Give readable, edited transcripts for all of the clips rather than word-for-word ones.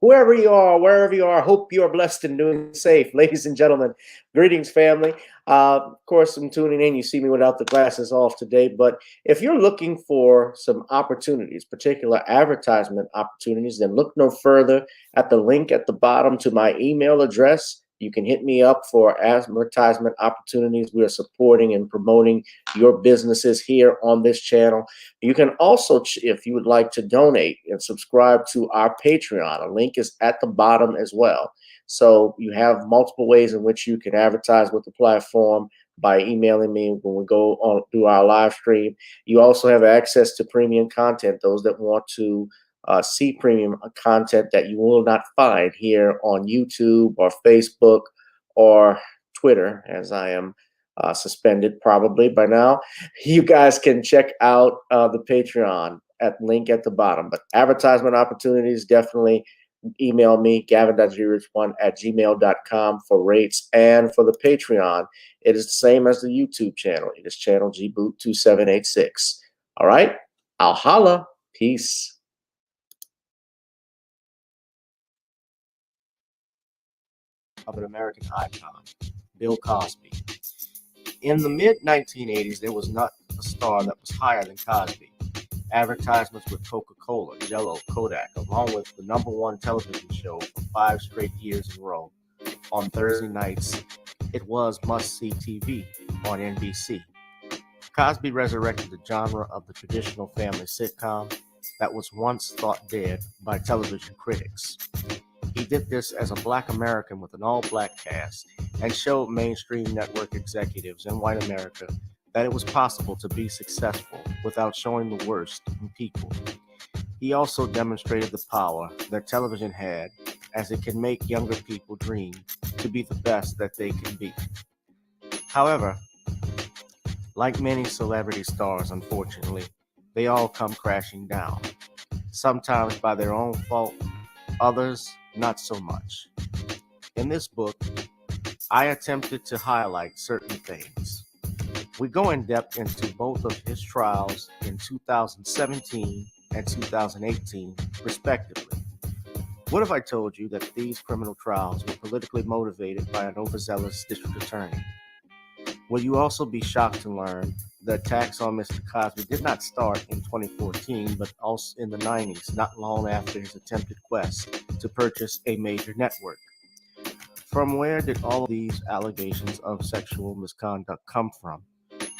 Whoever you are, wherever you are, hope you are blessed and doing safe. Ladies and gentlemen, greetings, family. Of course, I'm tuning in. You see me without the glasses off today. But if you're looking for some opportunities, particular advertisement opportunities, then look no further at the link at the bottom to my email address. You can hit me up for advertisement opportunities. We are supporting and promoting your businesses here on this channel. You can also, if you would like to donate and subscribe to our Patreon, a link is at the bottom as well. So you have multiple ways in which you can advertise with the platform by emailing me when we go on through our live stream. You also have access to premium content, those that want to see premium content that you will not find here on YouTube or Facebook or Twitter, as I am suspended probably by now. You guys can check out the Patreon at link at the bottom. But advertisement opportunities, definitely email me, gavin.grich1@gmail.com for rates. And for the Patreon, it is the same as the YouTube channel. It is channel gboot2786. All right, I'll holla. Peace. Of an American icon, Bill Cosby. In the mid-1980s, there was not a star that was higher than Cosby. Advertisements with Coca-Cola, Jello, Kodak, along with the #1 television show for 5 straight years in a row. On Thursday nights, it was must-see TV on NBC. Cosby resurrected the genre of the traditional family sitcom that was once thought dead by television critics. He did this as a Black American with an all-Black cast and showed mainstream network executives in white America that it was possible to be successful without showing the worst in people. He also demonstrated the power that television had, as it can make younger people dream to be the best that they can be. However, like many celebrity stars, unfortunately, they all come crashing down, sometimes by their own fault, others not so much. In this book, I attempted to highlight certain things. We go in depth into both of his trials in 2017 and 2018, respectively. What if I told you that these criminal trials were politically motivated by an overzealous district attorney? Will you also be shocked to learn the attacks on Mr. Cosby did not start in 2014, but also in the 90s, not long after his attempted quest to purchase a major network? From where did all of these allegations of sexual misconduct come from?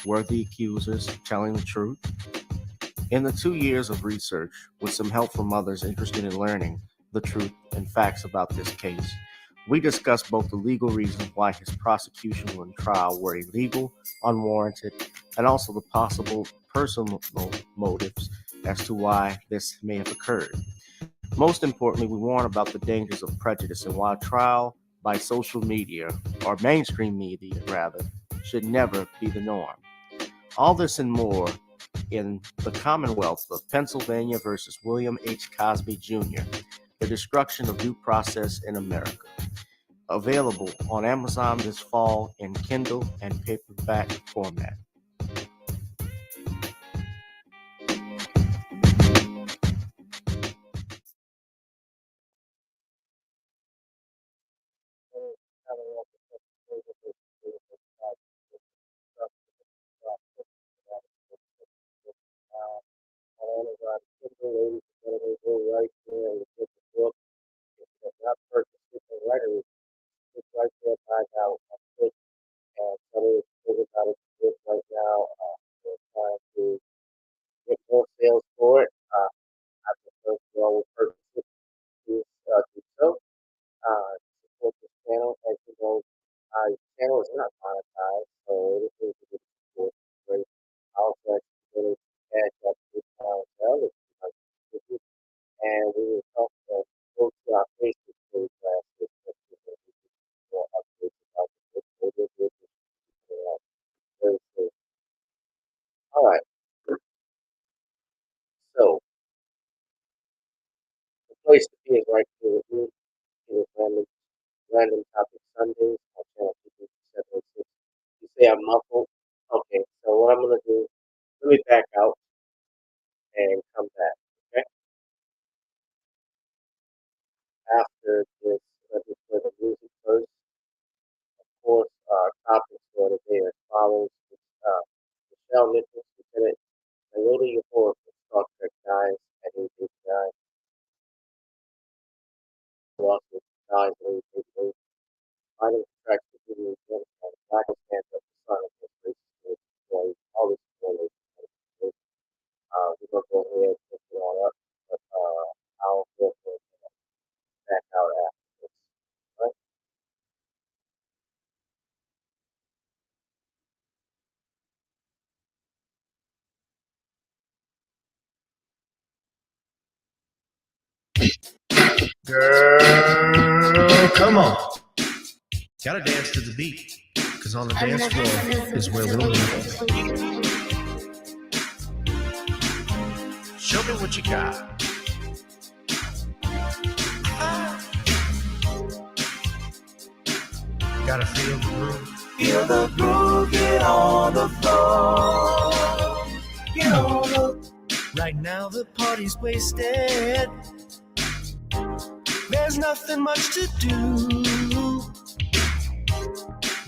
Were the accusers telling the truth? In the 2 years of research, with some help from others interested in learning the truth and facts about this case, we discussed both the legal reasons why his prosecution and trial were illegal, unwarranted, and also the possible personal motives as to why this may have occurred. Most importantly, we warn about the dangers of prejudice and why trial by social media, or mainstream media rather, should never be the norm. All this and more in The Commonwealth of Pennsylvania versus William H. Cosby Jr., The Destruction of Due Process in America. Available on Amazon this fall in Kindle and paperback format. On Amazon Kindle, ladies and gentlemen, go right there and get the book. If you have not purchased it already, it's right there by now. Click and tell me about it right now. We're trying to get more sales for it. I prefer you all will purchase it to do so. Support this channel. As you know, our channel is not monetized, so anything to get support is great. I also actually donate cash up to Zelle if you like to contribute. And we will talk go to our Facebook page last week for updates about the book. Very soon. All right. So the place to be is right here with me. It is random topic Sundays on channel 786. You say I'm muffled. Okay, so what I'm gonna do, let me back out and come back. Okay. After this, let me play the music first. Of course, our topics for today are as follows. Nichelle Nichols, Lieutenant Uhura for Star Trek Guys at 889. Also, guys at 888. Finding tracks to give you again and black stands up the sun of this race. All this spoilers. We're going to go ahead and pick it all up, but I'll go ahead and back out after this. Right? Girl, come on. Gotta dance to the beat, cause on the dance floor is where we'll meet. Show me what you got. Gotta feel the groove. Feel the groove, get on the floor. Get on the. Right now the party's wasted. There's nothing much to do.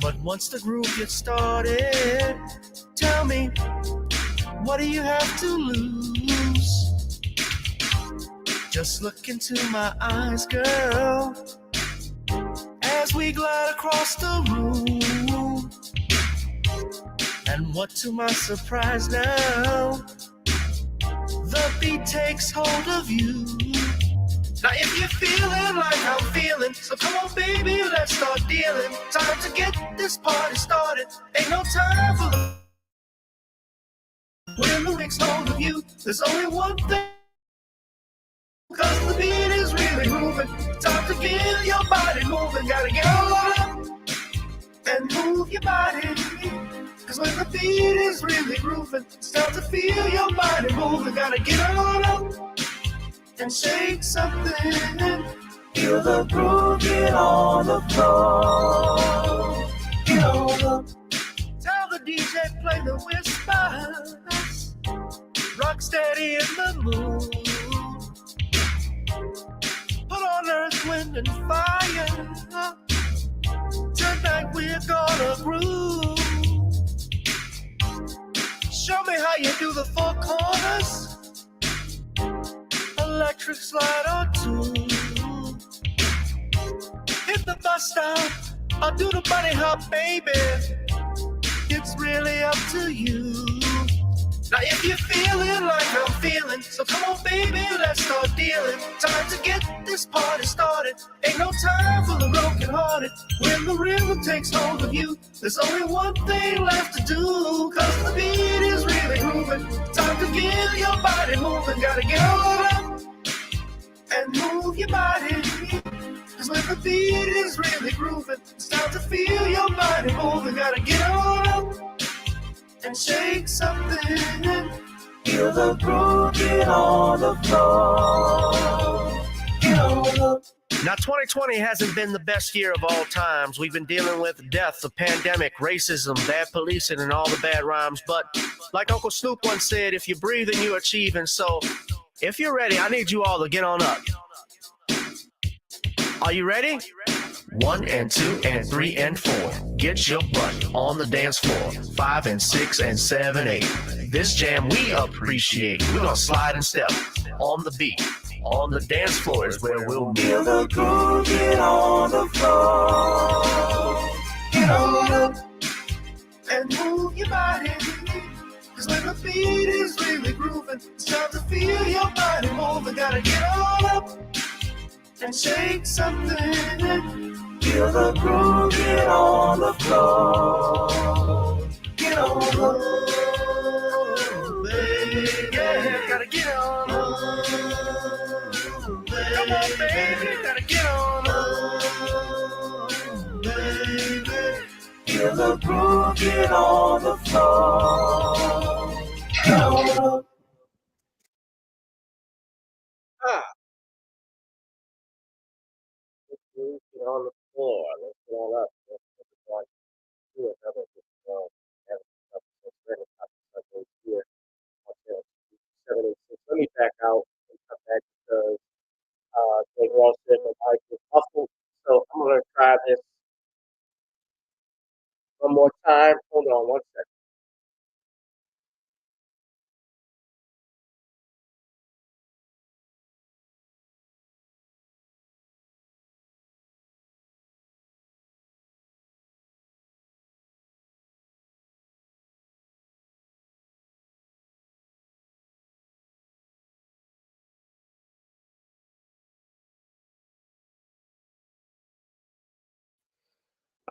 But once the groove gets started, tell me, what do you have to lose? Just look into my eyes, girl, as we glide across the room. And what to my surprise now, the beat takes hold of you. Now if you're feeling like I'm feeling, so come on baby, let's start dealing. Time to get this party started. Ain't no time for the when the mix hold of you. There's only one thing, cause the beat is really moving. Time to get your body moving. Gotta get on up and move your body. Cause when the beat is really grooving, it's time to feel your body moving. Gotta get on up and shake something. Feel the groove, get on the floor. get on up. Tell the DJ play the whispers. Rock steady in the mood. Put on earth, wind, and fire. Tonight we're gonna groove. Show me how you do the four corners. Electric slide or two. Hit the bus stop. I'll do the bunny hop, baby. It's really up to you. Now if you're feeling like I'm feeling, so come on baby, let's start dealing. Time to get this party started. Ain't no time for the broken hearted. When the rhythm takes hold of you, there's only one thing left to do. Cause the beat is really grooving. Time to get your body moving. Gotta get on up and move your body. Cause when the beat is really grooving, it's time to feel your body moving. Gotta get on up and shake something. Feel the groove, get on the floor. Get on up. Now 2020 hasn't been the best year of all times. We've been dealing with death, the pandemic, racism, bad policing, and all the bad rhymes. But like Uncle Snoop once said, if you're breathing, you're achieving. So if you're ready, I need you all to get on up. Are you ready? 1 and 2 and 3 and 4. Get your butt on the dance floor. 5 and 6 and 7, 8. This jam we appreciate. We're gonna slide and step on the beat. On the dance floor is where we'll be. Feel the groove, get on the floor. Get on up And move your body. Cause when the beat is really grooving, it's time to feel your body moving. Gotta get on up and shake something. Feel the groove, get on the floor. Get on up. Baby, yeah, gotta get on up. Come on, baby, gotta get on up. Baby. Feel the groove, get on the floor. Get on up. Get on the floor. Let's get on up. Let's do another episode here. 786. Let me back out and come back because they all said my mic was muffled. So I'm gonna try this one more time. Hold on one second.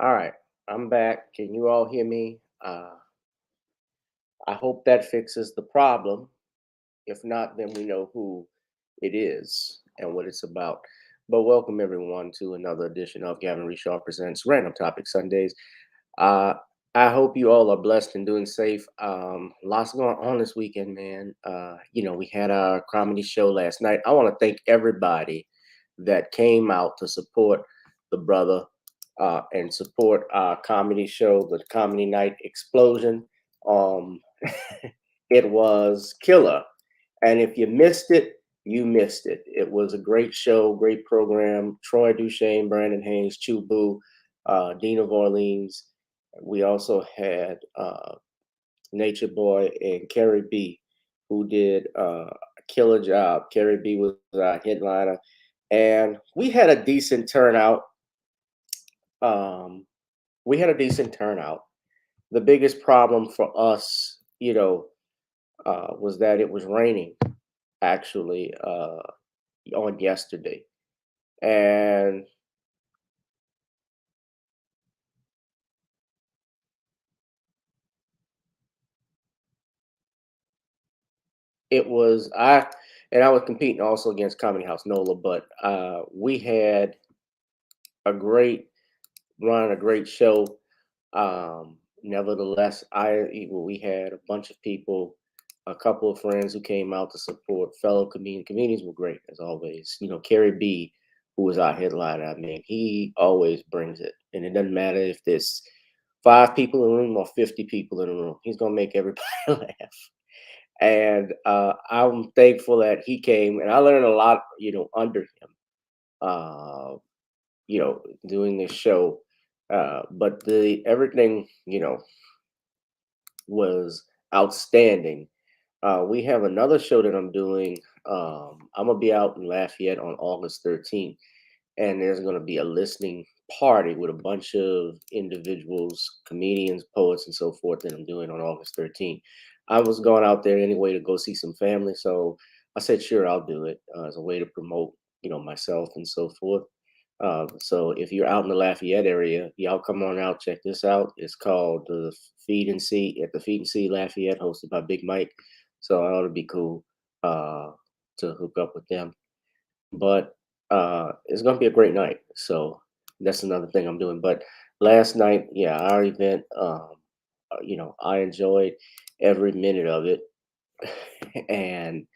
All right, I'm back. Can you all hear me? I hope that fixes the problem. If not, then we know who it is and what it's about. But welcome everyone to another edition of Gavin Reshaw Presents Random Topic Sundays. Uh, I hope you all are blessed and doing safe. Lots going on this weekend, man. We had our comedy show last night. I want to thank everybody that came out to support the brother and support our comedy show, the Comedy Night Explosion. Um, it was killer. And if you missed it, you missed it. It was a great show, great program. Troy Duchesne, Brandon Haynes, Chubu, Dean of Orleans. We also had Nature Boy and Carrie B, who did a killer job. Carrie B was our headliner. And we had a decent turnout. We had a decent turnout. The biggest problem for us, was that it was raining actually on yesterday. And I was competing also against Comedy House NOLA, but we had a great run, a great show. Nevertheless, we had a bunch of people, a couple of friends who came out to support fellow comedians. Comedians were great as always. Carrie B, who was our headliner, I mean, he always brings it, and it doesn't matter if there's 5 people in the room or 50 people in the room. He's gonna make everybody laugh. And I'm thankful that he came, and I learned a lot, under him, uh, doing this show. But the everything, was outstanding. We have another show that I'm doing. I'm gonna be out in Lafayette on August 13th, and there's going to be a listening party with a bunch of individuals, comedians, poets, and so forth that I'm doing on August 13th. I was going out there anyway to go see some family, so I said, sure, I'll do it as a way to promote, myself and so forth. So if you're out in the Lafayette area, y'all come on out, check this out. It's called the Feed and See at the Feed and See Lafayette, hosted by Big Mike. So it ought to be cool uh, to hook up with them. But it's gonna be a great night. So that's another thing I'm doing. But last night, yeah, our event, I enjoyed every minute of it, and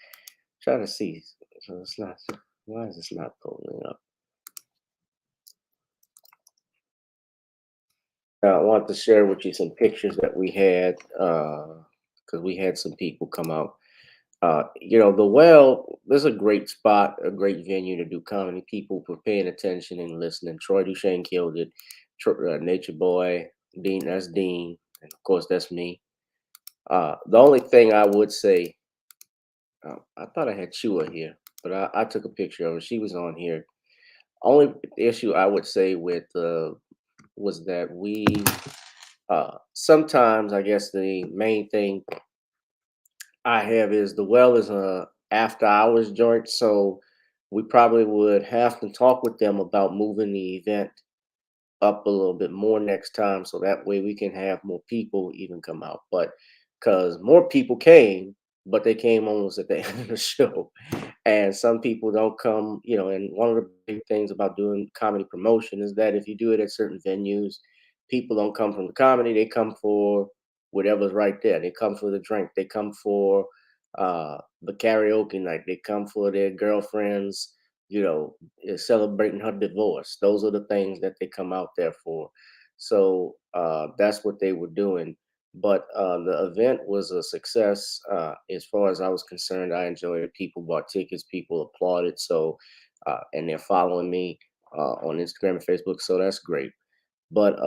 trying to see. So it's not. Why is this not pulling up? I want to share with you some pictures that we had because we had some people come out. The Well, there's a great spot, a great venue to do comedy. People were paying attention and listening. Troy Duchesne killed it. Nature Boy, Dean, that's Dean, and of course that's me. The only thing I would say, I thought I had Chua here, but I took a picture of her. She was on here. Only issue I would say with was that we sometimes I guess the main thing I have is the Well is a after hours joint, so we probably would have to talk with them about moving the event up a little bit more next time, so that way we can have more people even come out. But because more people came, but they came almost at the end of the show, and some people don't come. And one of the big things about doing comedy promotion is that if you do it at certain venues, people don't come from the comedy; they come for whatever's right there. They come for the drink. They come for the karaoke night. They come for their girlfriends, is celebrating her divorce. Those are the things that they come out there for. So that's what they were doing. But the event was a success as far as I was concerned. I enjoyed it. People bought tickets, people applauded. So, and they're following me on Instagram and Facebook. So that's great. But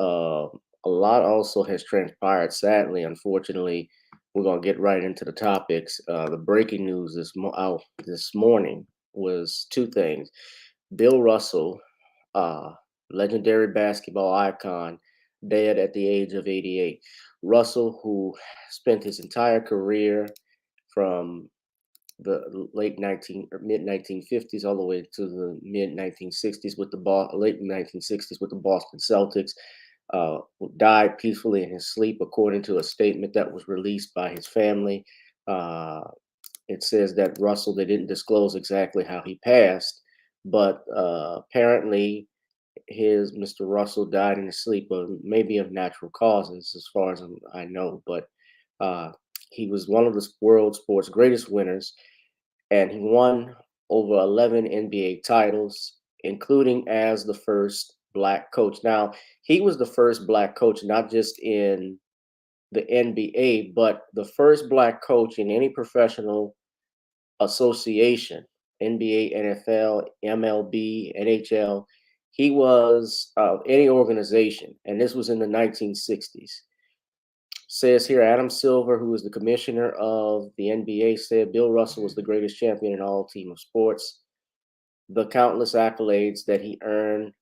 a lot also has transpired. Sadly, unfortunately, we're gonna get right into the topics. The breaking news out this morning was two things. Bill Russell, uh, legendary basketball icon, dead at the age of 88. Russell, who spent his entire career from the late 19 or mid 1950s all the way to the mid 1960s with the late 1960s with the Boston Celtics, died peacefully in his sleep, according to a statement that was released by his family. Uh, it says that Russell, they didn't disclose exactly how he passed, but apparently his Mr. Russell died in his sleep, but maybe of natural causes, as far as I know. But uh, he was one of the world sports greatest winners, and he won over 11 NBA titles, including as the first black coach. Now, he was the first black coach, not just in the NBA, but the first black coach in any professional association, NBA, NFL, MLB, NHL. He was any organization, and this was in the 1960s. Says here, Adam Silver, who is the commissioner of the NBA, said Bill Russell was the greatest champion in all team of sports. The countless accolades that he earned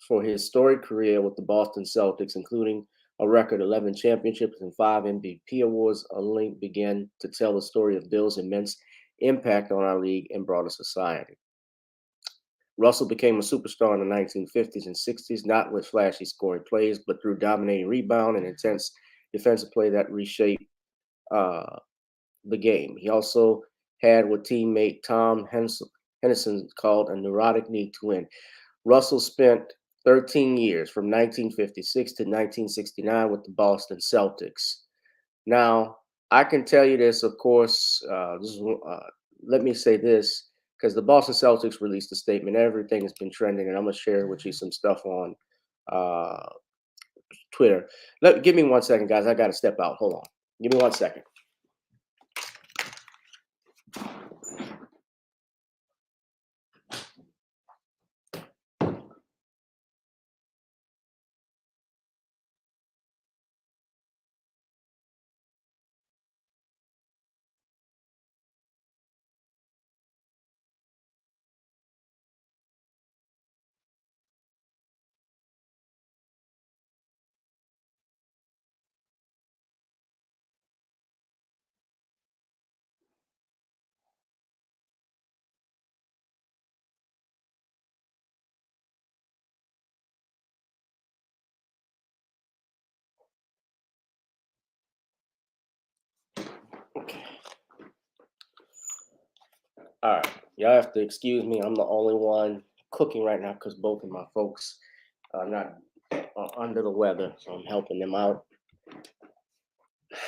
for his storied career with the Boston Celtics, including a record 11 championships and 5 MVP awards, a link began to tell the story of Bill's immense impact on our league and broader society. Russell became a superstar in the 1950s and 60s, not with flashy scoring plays, but through dominating rebound and intense defensive play that reshaped uh, the game. He also had what teammate Tom Henderson called a neurotic need to win. Russell spent 13 years from 1956 to 1969 with the Boston Celtics. Now, I can tell you this, of course, let me say this, because the Boston Celtics released a statement. Everything has been trending, and I'm going to share with you some stuff on uh, Twitter. Give me 1 second, guys. I got to step out. Hold on. Give me 1 second. Okay. All right. Y'all have to excuse me. I'm the only one cooking right now because both of my folks are not under the weather, so I'm helping them out.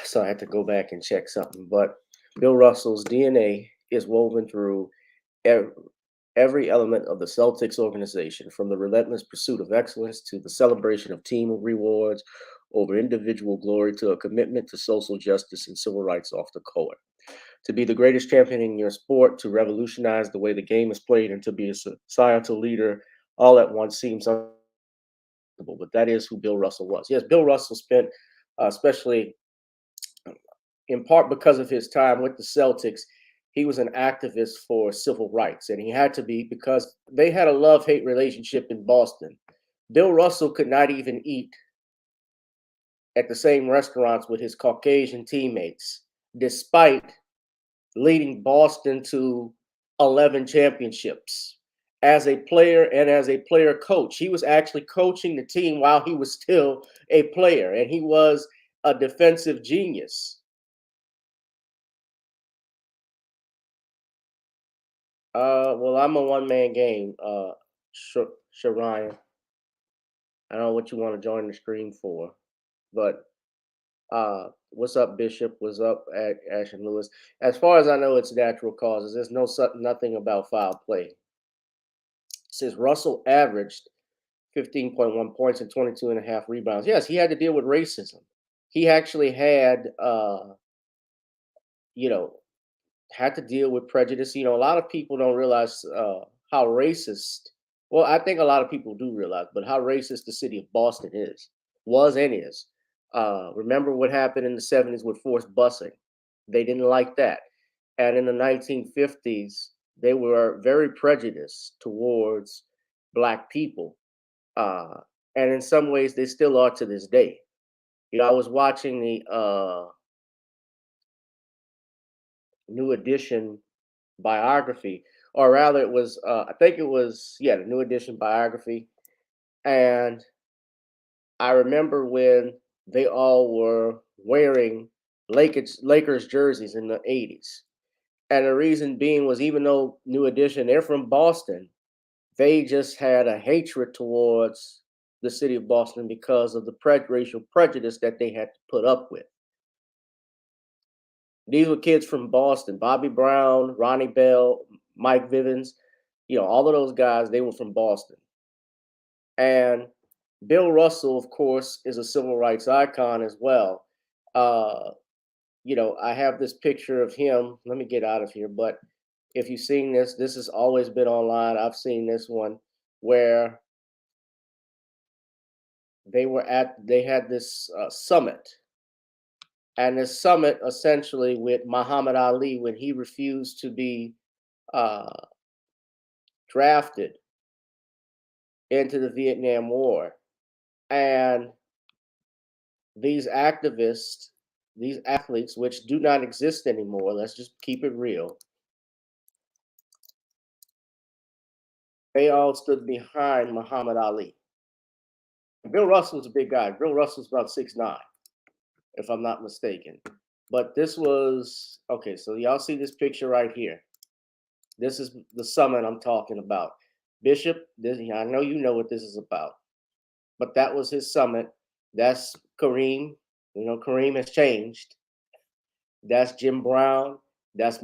So I had to go back and check something. But Bill Russell's DNA is woven through ev- every element of the Celtics organization, from the relentless pursuit of excellence to the celebration of team rewards over individual glory to a commitment to social justice and civil rights off the court. To be the greatest champion in your sport, to revolutionize the way the game is played, and to be a societal leader all at once seems unbelievable. But that is who Bill Russell was. Yes, Bill Russell spent, especially in part because of his time with the Celtics, he was an activist for civil rights, and he had to be because they had a love-hate relationship in Boston. Bill Russell could not even eat at the same restaurants with his Caucasian teammates, despite leading Boston to 11 championships as a player and as a player coach. He was actually coaching the team while he was still a player, and he was a defensive genius. Well, I'm a one-man game, Shariah. I don't know what you want to join the stream for, but what's up, Bishop? What's up, Ashton Lewis? As far as I know, it's natural causes. There's nothing about foul play. Since Russell averaged 15.1 points and 22 and a half rebounds. Yes, he had to deal with racism. He actually had, you know, had to deal with prejudice. A lot of people don't realize how racist. Well, I think a lot of people do realize, but how racist the city of Boston was, and is. Remember what happened in the '70s with forced busing? They didn't like that, and in the 1950s, they were very prejudiced towards black people, uh, and in some ways, they still are to this day. I was watching the New Edition biography, or rather, it was I think it was, yeah, the New Edition biography, and I remember when they all were wearing Lakers jerseys in the '80s, and the reason being was, even though New Edition, they're from Boston, they just had a hatred towards the city of Boston because of the racial prejudice that they had to put up with. These were kids from Boston: Bobby Brown, Ronnie Bell, Mike Vivens. All of those guys, they were from Boston. And Bill Russell, of course, is a civil rights icon as well. Uh, I have this picture of him. Let me get out of here. But if you've seen this has always been online. I've seen this one where they had this summit, and this summit essentially with Muhammad Ali, when he refused to be uh, drafted into the Vietnam War. And these activists, these athletes, which do not exist anymore, let's just keep it real, they all stood behind Muhammad Ali. Bill Russell's a big guy. Bill Russell's about 6'9", if I'm not mistaken. But this was, okay, so y'all see this picture right here. This is the summit I'm talking about. Bishop, I know you know what this is about. But that was his summit. That's Kareem. Kareem has changed. That's Jim Brown. That's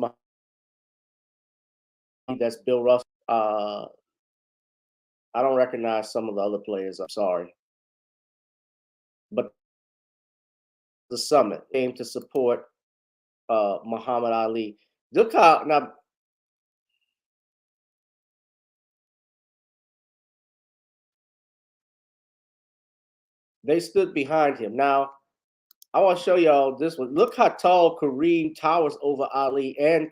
that's Bill Russell. I don't recognize some of the other players. I'm sorry. but the summit came to support Muhammad Ali. Look how now they stood behind him. Now I want to show y'all this one. Look how tall Kareem towers over Ali and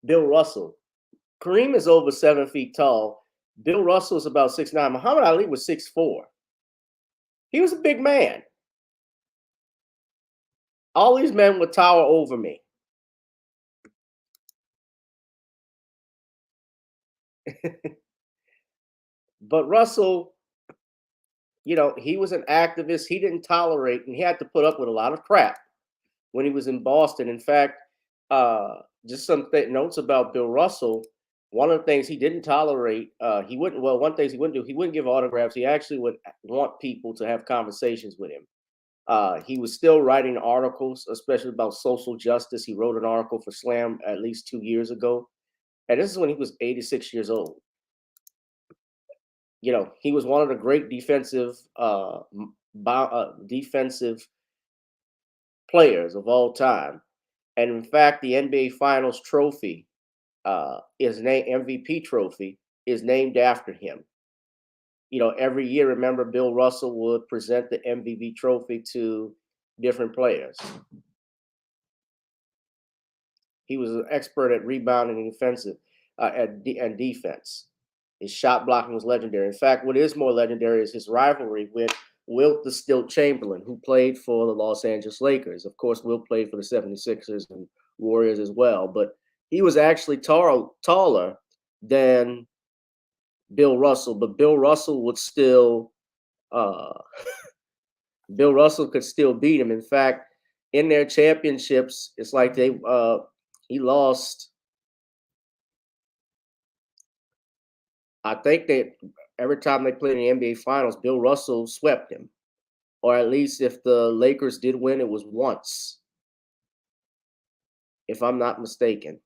Bill Russell. Kareem is over 7 feet tall. Bill Russell is about 6'9". Muhammad Ali was 6'4". He was a big man. All these men would tower over me. But Russell, he was an activist. He didn't tolerate, and he had to put up with a lot of crap when he was in Boston. In fact, just some notes about Bill Russell. One of the things he didn't tolerate, he wouldn't. Well, one thing he wouldn't do, he wouldn't give autographs. He actually would want people to have conversations with him. He was still writing articles, especially about social justice. He wrote an article for Slam at least 2 years ago, and this is when he was 86 years old. He was one of the great defensive players of all time. And in fact, the NBA Finals trophy is named MVP trophy is named after him. Every year, remember, Bill Russell would present the MVP trophy to different players. He was an expert at rebounding and and defense. His shot blocking was legendary. In fact, what is more legendary is his rivalry with Wilt the Stilt Chamberlain, who played for the Los Angeles Lakers. Of course, Wilt played for the 76ers and Warriors as well, but he was actually taller than Bill Russell, but Bill Russell would still Bill Russell could still beat him. In fact, in their championships, it's like he lost. I think that every time they played in the NBA Finals, Bill Russell swept him. Or at least if the Lakers did win, it was once, if I'm not mistaken.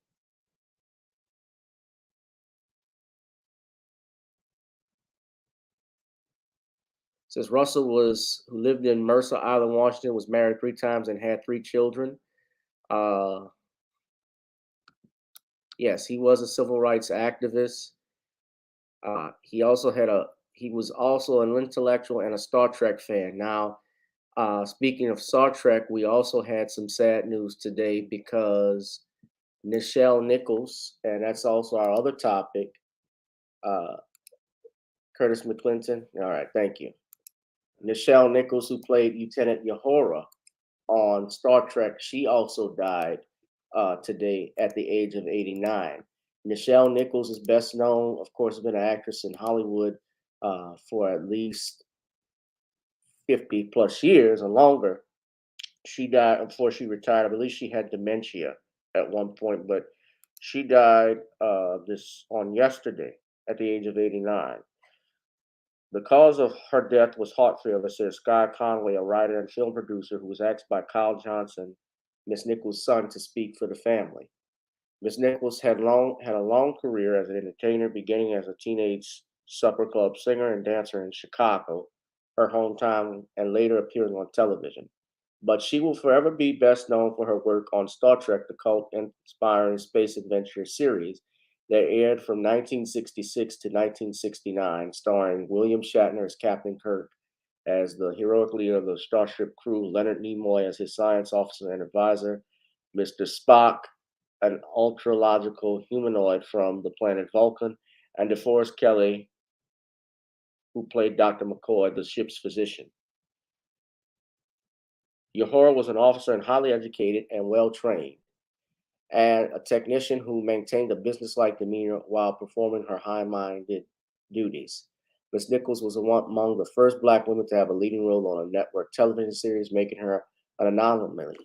Says Russell who lived in Mercer Island, Washington, was married 3 times and had 3 children. Yes, he was a civil rights activist. He was also an intellectual and a Star Trek fan. Now, speaking of Star Trek, we also had some sad news today because Nichelle Nichols, and that's also our other topic, Curtis McClinton. All right, thank you. Nichelle Nichols, who played Lieutenant Uhura on Star Trek, she also died today at the age of 89. Nichelle Nichols is best known, of course, has been an actress in Hollywood for at least 50 plus years or longer. She died before she retired. I believe she had dementia at one point, but she died on yesterday at the age of 89. The cause of her death was heart failure, says Sky Conway, a writer and film producer who was asked by Kyle Johnson, Miss Nichols' son, to speak for the family. Miss Nichols had a long career as an entertainer, beginning as a teenage supper club singer and dancer in Chicago, her hometown, and later appearing on television. But she will forever be best known for her work on Star Trek, the cult-inspiring space adventure series that aired from 1966 to 1969, starring William Shatner as Captain Kirk, as the heroic leader of the Starship crew, Leonard Nimoy as his science officer and advisor, Mr. Spock, an ultra-logical humanoid from the planet Vulcan, and DeForest Kelley, who played Dr. McCoy, the ship's physician. Uhura was an officer and highly educated and well-trained, and a technician who maintained a businesslike demeanor while performing her high-minded duties. Ms. Nichols was among the first Black women to have a leading role on a network television series, making her an anomaly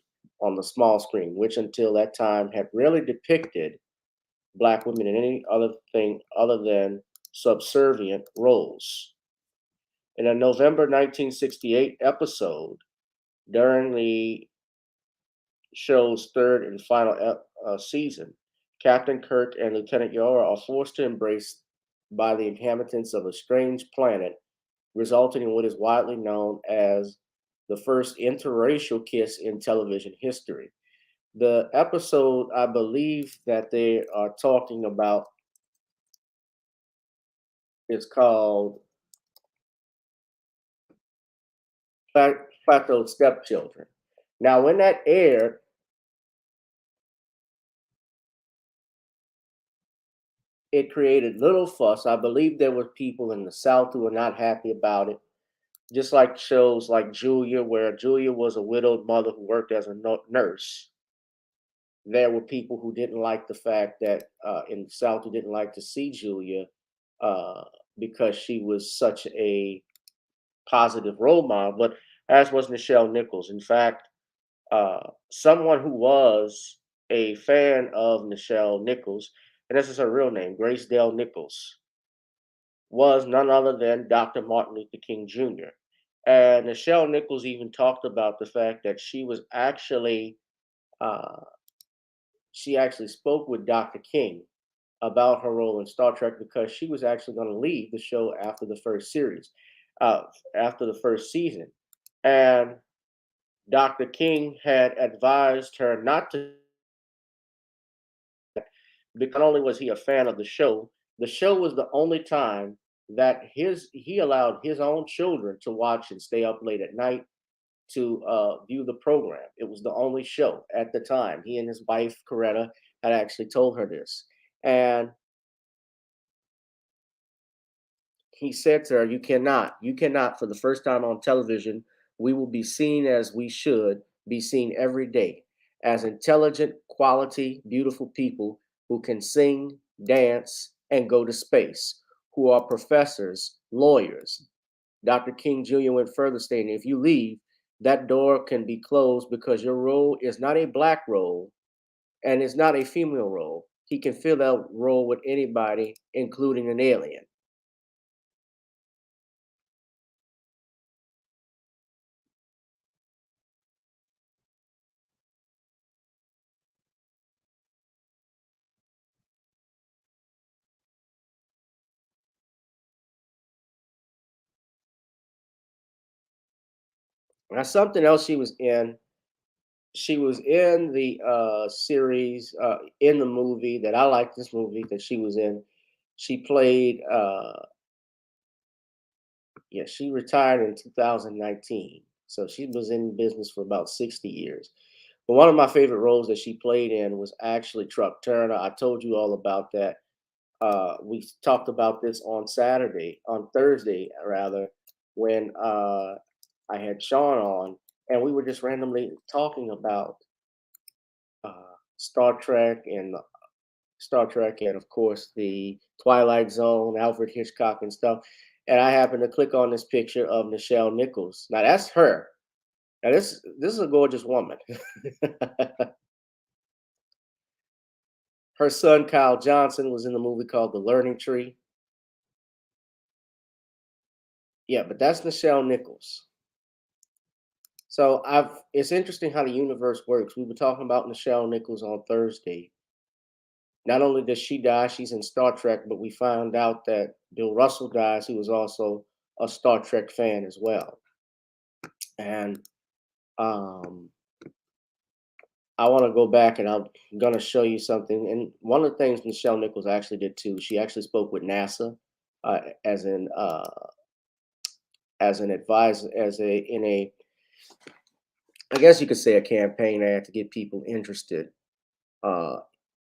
on the small screen, which until that time had rarely depicted Black women in any other thing other than subservient roles. In a November 1968 episode, during the show's 3rd and final season, Captain Kirk and Lieutenant Uhura are forced to embrace by the inhabitants of a strange planet, resulting in what is widely known as the first interracial kiss in television history. The episode I believe that they are talking about is called Plateau Stepchildren. Now, when that aired, it created little fuss. I believe there were people in the South who were not happy about it. Just like shows like Julia, where Julia was a widowed mother who worked as a nurse. There were people who didn't like the fact that in the South who didn't like to see Julia uh, because she was such a positive role model. But as was Nichelle Nichols. In fact, someone who was a fan of Nichelle Nichols, and this is her real name, Grace Dale Nichols, was none other than Dr. Martin Luther King Jr. And Nichelle Nichols even talked about the fact that uh, she actually spoke with Dr. King about her role in Star Trek because she was actually going to leave the show after the first series, after the first season. And Dr. King had advised her not to, because not only was he a fan of the show was the only time that he allowed his own children to watch and stay up late at night to view the program. It was the only show at the time. He and his wife Coretta had actually told her this, and he said to her, you cannot, for the first time on television, we will be seen as we should be seen every day as intelligent, quality, beautiful people who can sing, dance, and go to space, who are professors, lawyers. Dr. King Jr. went further, stating, if you leave, that door can be closed because your role is not a black role and it's not a female role. He can fill that role with anybody, including an alien. Now, something else she was in. She was in the series, in the movie that I like. This movie that she was in. She played. Yeah, she retired in 2019, so she was in business for about 60 years. But one of my favorite roles that she played in was actually Truck Turner. I told you all about that. We talked about this on Thursday rather, when I had Sean on, and we were just randomly talking about Star Trek and of course the Twilight Zone, Alfred Hitchcock and stuff. And I happened to click on this picture of Nichelle Nichols. Now that's her. Now this is a gorgeous woman. Her son Kyle Johnson was in the movie called The Learning Tree. Yeah, but that's Nichelle Nichols. So it's interesting how the universe works. We were talking about Nichelle Nichols on Thursday. Not only does she die, she's in Star Trek, but we found out that Bill Russell dies, who was also a Star Trek fan as well. And um, I want to go back and I'm going to show you something. And one of the things Nichelle Nichols actually did too, she actually spoke with NASA uh, as an uh, as an advisor, I guess you could say a campaign ad to get people interested uh,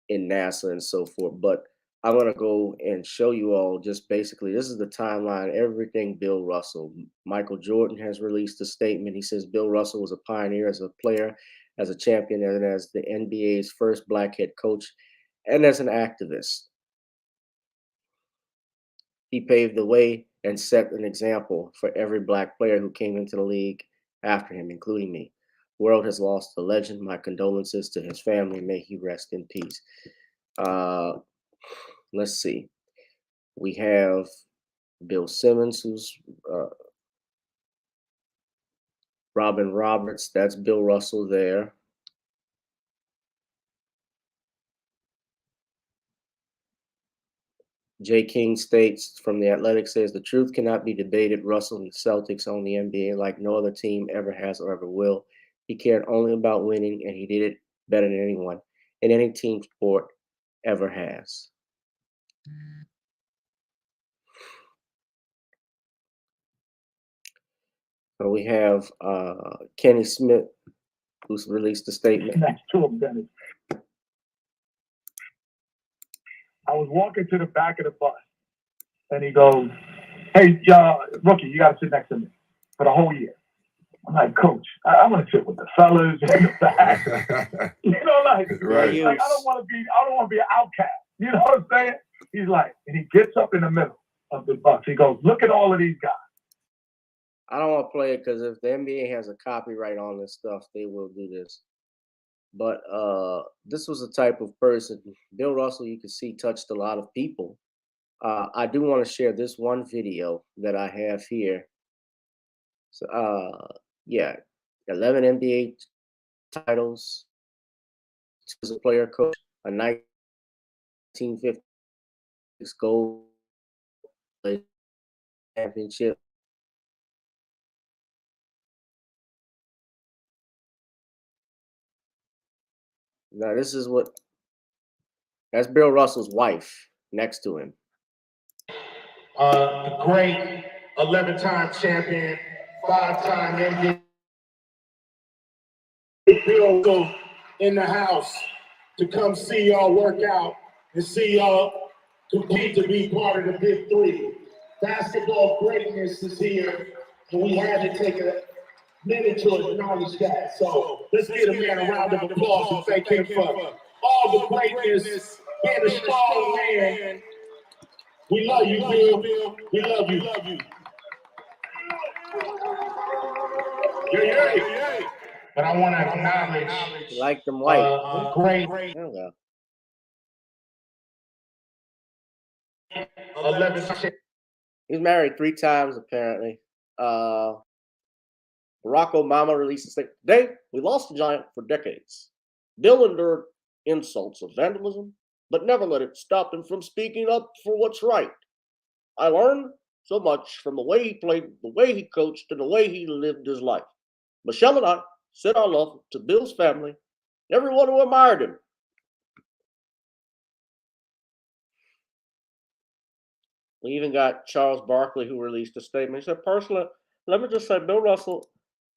in NASA and so forth. But I'm going to go and show you all just basically this is the timeline, everything Bill Russell. Michael Jordan has released a statement. He says Bill Russell was a pioneer as a player, as a champion, and as the NBA's first black head coach, and as an activist. He paved the way and set an example for every black player who came into the league after him, including me. The world has lost a legend. My condolences to his family. May he rest in peace. Uh, let's see. We have Bill Simmons, who's Robin Roberts. That's Bill Russell there. Jay King states from The Athletic says the truth cannot be debated. Russell and the Celtics own the NBA like no other team ever has or ever will. He cared only about winning, and he did it better than anyone in any team sport ever has. So we have Kenny Smith, who's released a statement. Next to him, Dennis. I was walking to the back of the bus, and he goes, "Hey, rookie, you got to sit next to me for the whole year." I'm like, "Coach, I want to sit with the fellas in the back." You know, like, Right. like I don't want to be an outcast. You know what I'm saying? He's like, and he gets up in the middle of the bus. He goes, "Look at all of these guys." I don't want to play it because if the NBA has a copyright on this stuff, they will do this. But this was the type of person, Bill Russell, you can see touched a lot of people. I do want to share this one video that I have here. So, yeah, 11 NBA titles, as a player coach, a 1956 gold championship. Now, that's Bill Russell's wife next to him. The great 11-time champion, 5-time NBA. Bill in the house to come see y'all work out and see y'all compete to be part of the Big Three. Basketball greatness is here, and we had to take a minute to acknowledge that. So let's give a man a round of applause and thank him for all the greatness, being a strong man. We love you, Bill. We love you. Yeah. But I want to acknowledge Like them white. the great There we go. 11. He's married 3 times, apparently. Barack Obama released a statement. Today, we lost a giant for decades. Bill endured insults of vandalism, but never let it stop him from speaking up for what's right. I learned so much from the way he played, the way he coached, and the way he lived his life. Michelle and I sent our love to Bill's family, everyone who admired him. We even got Charles Barkley, who released a statement. He said, personally, let me just say, Bill Russell,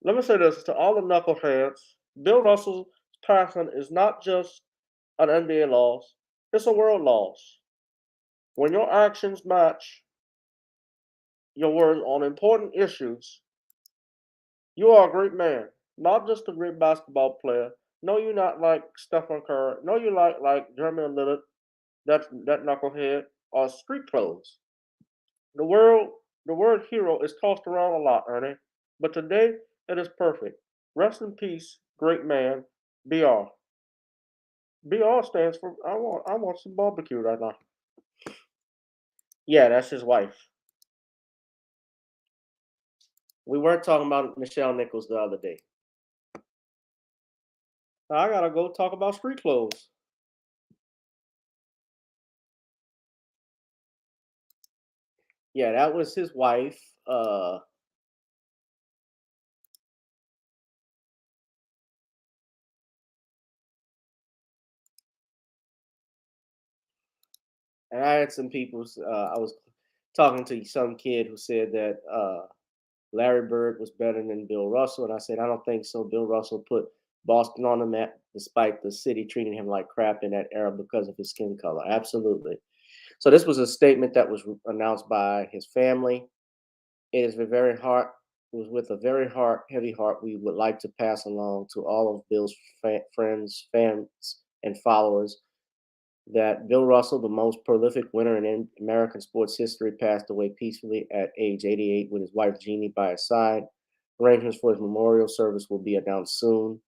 let me say this to all the knuckleheads. Bill Russell's passing is not just an NBA loss, it's a world loss. When your actions match your words on important issues, you are a great man, not just a great basketball player. No, you're not like Stephen Curry. No, you're like Jeremy Lillard, that knucklehead, or street clothes. The word hero is tossed around a lot, Ernie, but today it is perfect. Rest in peace, great man, BR. BR stands for I want some barbecue right now. Yeah, that's his wife. We were talking about Nichelle Nichols the other day. I gotta go talk about street clothes. Yeah, that was his wife. And I had some people. I was talking to some kid who said that Larry Bird was better than Bill Russell, and I said I don't think so. Bill Russell put Boston on the map, despite the city treating him like crap in that era because of his skin color. Absolutely. So this was a statement that was announced by his family. It is very hard. It was with a very heavy heart. We would like to pass along to all of Bill's friends, fans, and followers that Bill Russell, the most prolific winner in American sports history, passed away peacefully at age 88 with his wife Jeannie by his side. Arrangements for his memorial service will be announced soon.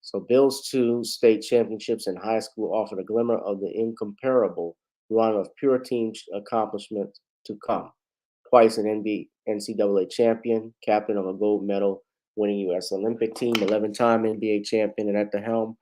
So Bill's 2 state championships in high school offered a glimmer of the incomparable run of pure team accomplishments to come. Twice an NCAA champion, captain of a gold medal winning U.S. Olympic team, 11-time NBA champion, and at the helm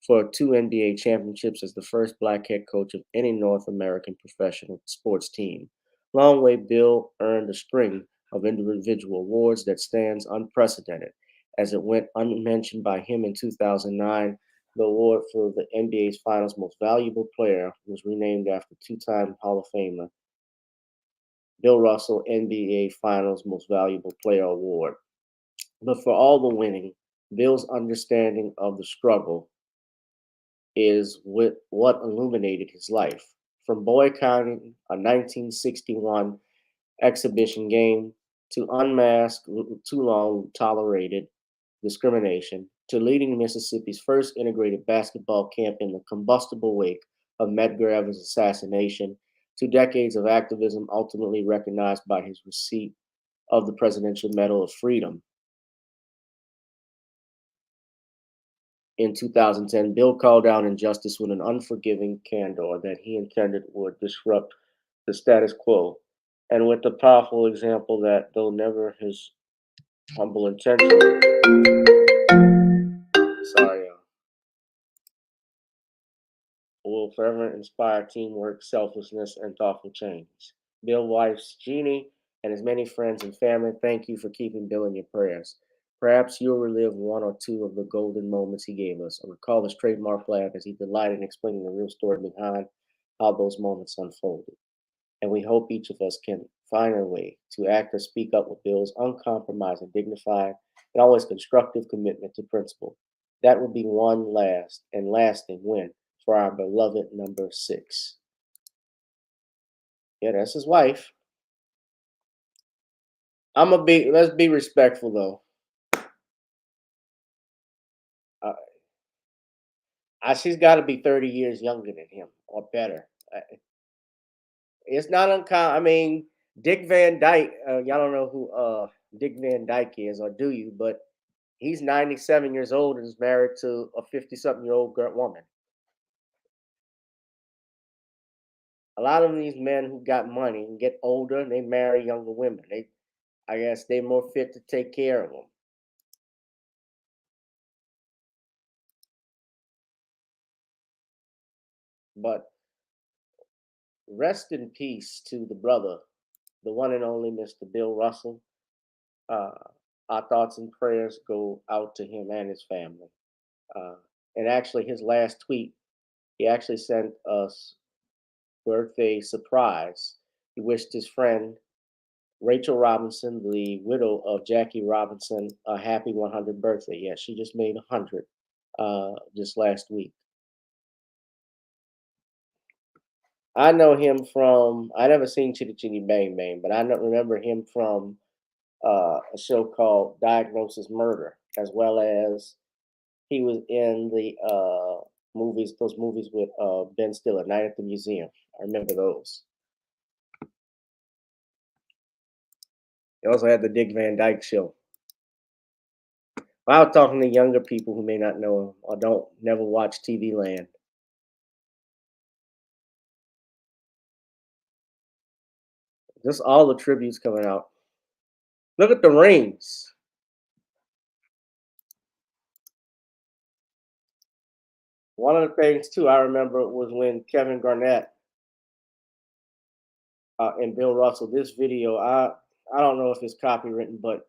for 2 NBA championships as the first black head coach of any North American professional sports team. Along the way, Bill earned a string of individual awards that stands unprecedented, as it went unmentioned by him in 2009. The award for the NBA's Finals Most Valuable Player was renamed after two-time Hall of Famer Bill Russell NBA Finals Most Valuable Player Award. But for all the winning, Bill's understanding of the struggle is what illuminated his life. From boycotting a 1961 exhibition game to unmask too long tolerated discrimination to leading Mississippi's first integrated basketball camp in the combustible wake of Medgar's assassination to decades of activism ultimately recognized by his receipt of the Presidential Medal of Freedom. In 2010, Bill called out injustice with an unforgiving candor that he intended would disrupt the status quo, and with the powerful example that, though never his humble intention, will forever inspire teamwork, selflessness, and thoughtful change. Bill's wife, Jeannie, and his many friends and family, thank you for keeping Bill in your prayers. Perhaps you'll relive one or two of the golden moments he gave us, or recall his trademark laugh as he delighted in explaining the real story behind how those moments unfolded. And we hope each of us can find a way to act or speak up with Bill's uncompromising, dignified, and always constructive commitment to principle. That would be one last and lasting win for our beloved number 6. Yeah, that's his wife. Let's be respectful though. She's got to be 30 years younger than him or better. It's not uncommon. I mean, Dick Van Dyke, y'all don't know who Dick Van Dyke is, or do you? But he's 97 years old and is married to a 50-something-year-old woman. A lot of these men who got money and get older, and they marry younger women. I guess they're more fit to take care of them. But rest in peace to the brother, the one and only Mr. Bill Russell. Our thoughts and prayers go out to him and his family. And actually, his last tweet, he actually sent us birthday surprise. He wished his friend Rachel Robinson, the widow of Jackie Robinson, a happy 100th birthday. Yeah, she just made 100 just last week. I know him from, I never seen Chitty Chitty Bang Bang, but I remember him from a show called Diagnosis Murder, as well as he was in the those movies with Ben Stiller, Night at the Museum. I remember those. He also had the Dick Van Dyke Show. I was talking to younger people who may not know him or never watch TV Land. Just all the tributes coming out. Look at the rings. One of the things too I remember was when Kevin Garnett and Bill Russell, this video, I don't know if it's copywritten, but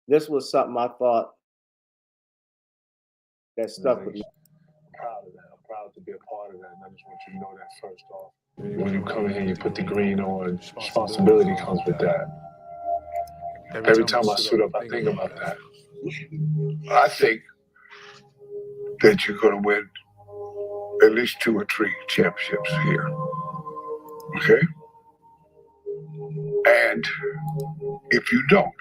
this was something I thought that stuck with me. I'm proud of that. I'm proud to be a part of that, and I just want you to know that first off. When you come in here, you put the green on, responsibility comes with that. Every time I suit up, I think about that. I think that you're going to win at least 2 or 3 championships here. Okay? And if you don't,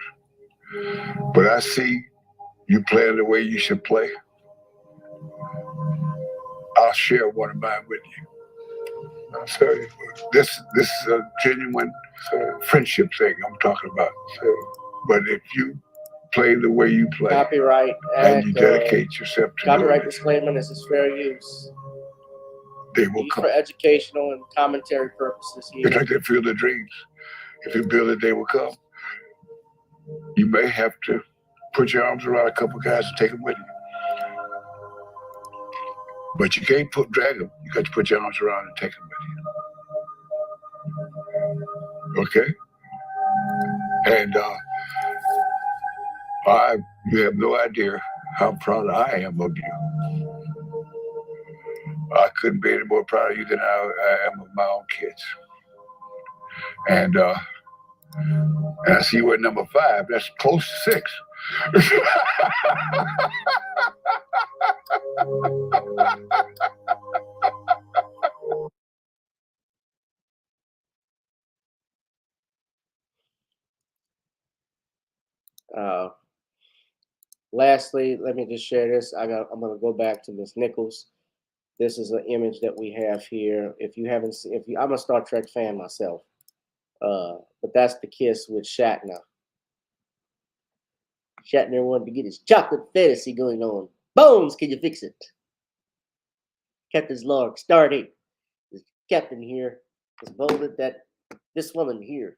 but I see you playing the way you should play, I'll share one of mine with you. So this is a genuine friendship thing I'm talking about. But if you play the way you play, Copyright and you dedicate yourself to copyright disclaimer, this is fair use. They will come. For educational and commentary purposes here. It's like that Field of Dreams. If you build it, they will come. You may have to put your arms around a couple guys and take them with you. But you can't drag them. You got to put your arms around and take them with you. Okay? And you have no idea how proud I am of you. I couldn't be any more proud of you than I am of my own kids. And I see you at number 5. That's close to 6. Lastly, let me just share this. I'm going to go back to Miss Nichols. This is an image that we have here. If you haven't seen, I'm a Star Trek fan myself, but that's the kiss with Shatner. Shatner wanted to get his chocolate fantasy going on. Bones, can you fix it? Captain's log, stardate. The captain here has voted that this woman here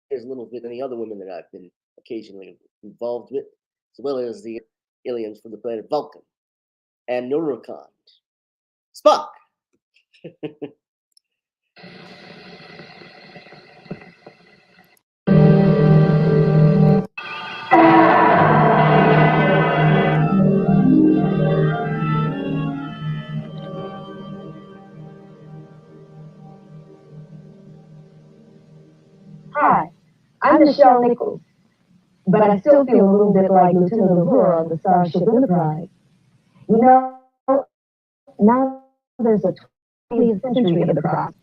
is a little bit than the other women that I've been occasionally involved with, as well as the aliens from the planet Vulcan and Neurocon. Spock. Hi, I'm Nichelle Nichols, but I still feel a little bit like Lieutenant Uhura on the Starship Enterprise. You know, now there's a 20th century Enterprise,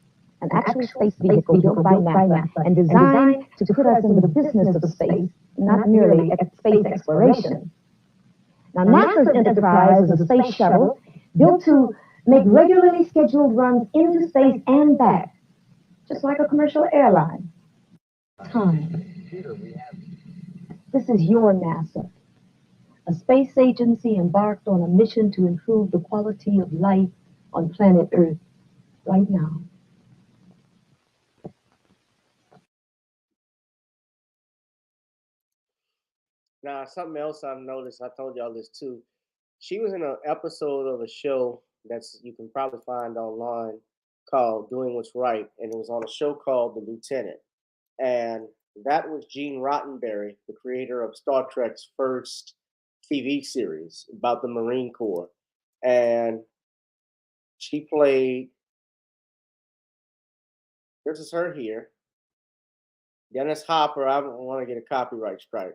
an actual space vehicle built by NASA and designed to put us in the business of space, not merely space exploration. Now, NASA's Enterprise is a space shuttle built to make regularly scheduled runs into space and back, just like a commercial airline. Time. This is your NASA, a space agency embarked on a mission to improve the quality of life on planet Earth right now. Now, something else I've noticed, I told y'all this too. She was in an episode of a show that's you can probably find online called Doing What's Right, and it was on a show called The Lieutenant. And that was Gene Roddenberry, the creator of Star Trek's first TV series about the Marine Corps. And she played, this is her here. Dennis Hopper, I don't want to get a copyright strike,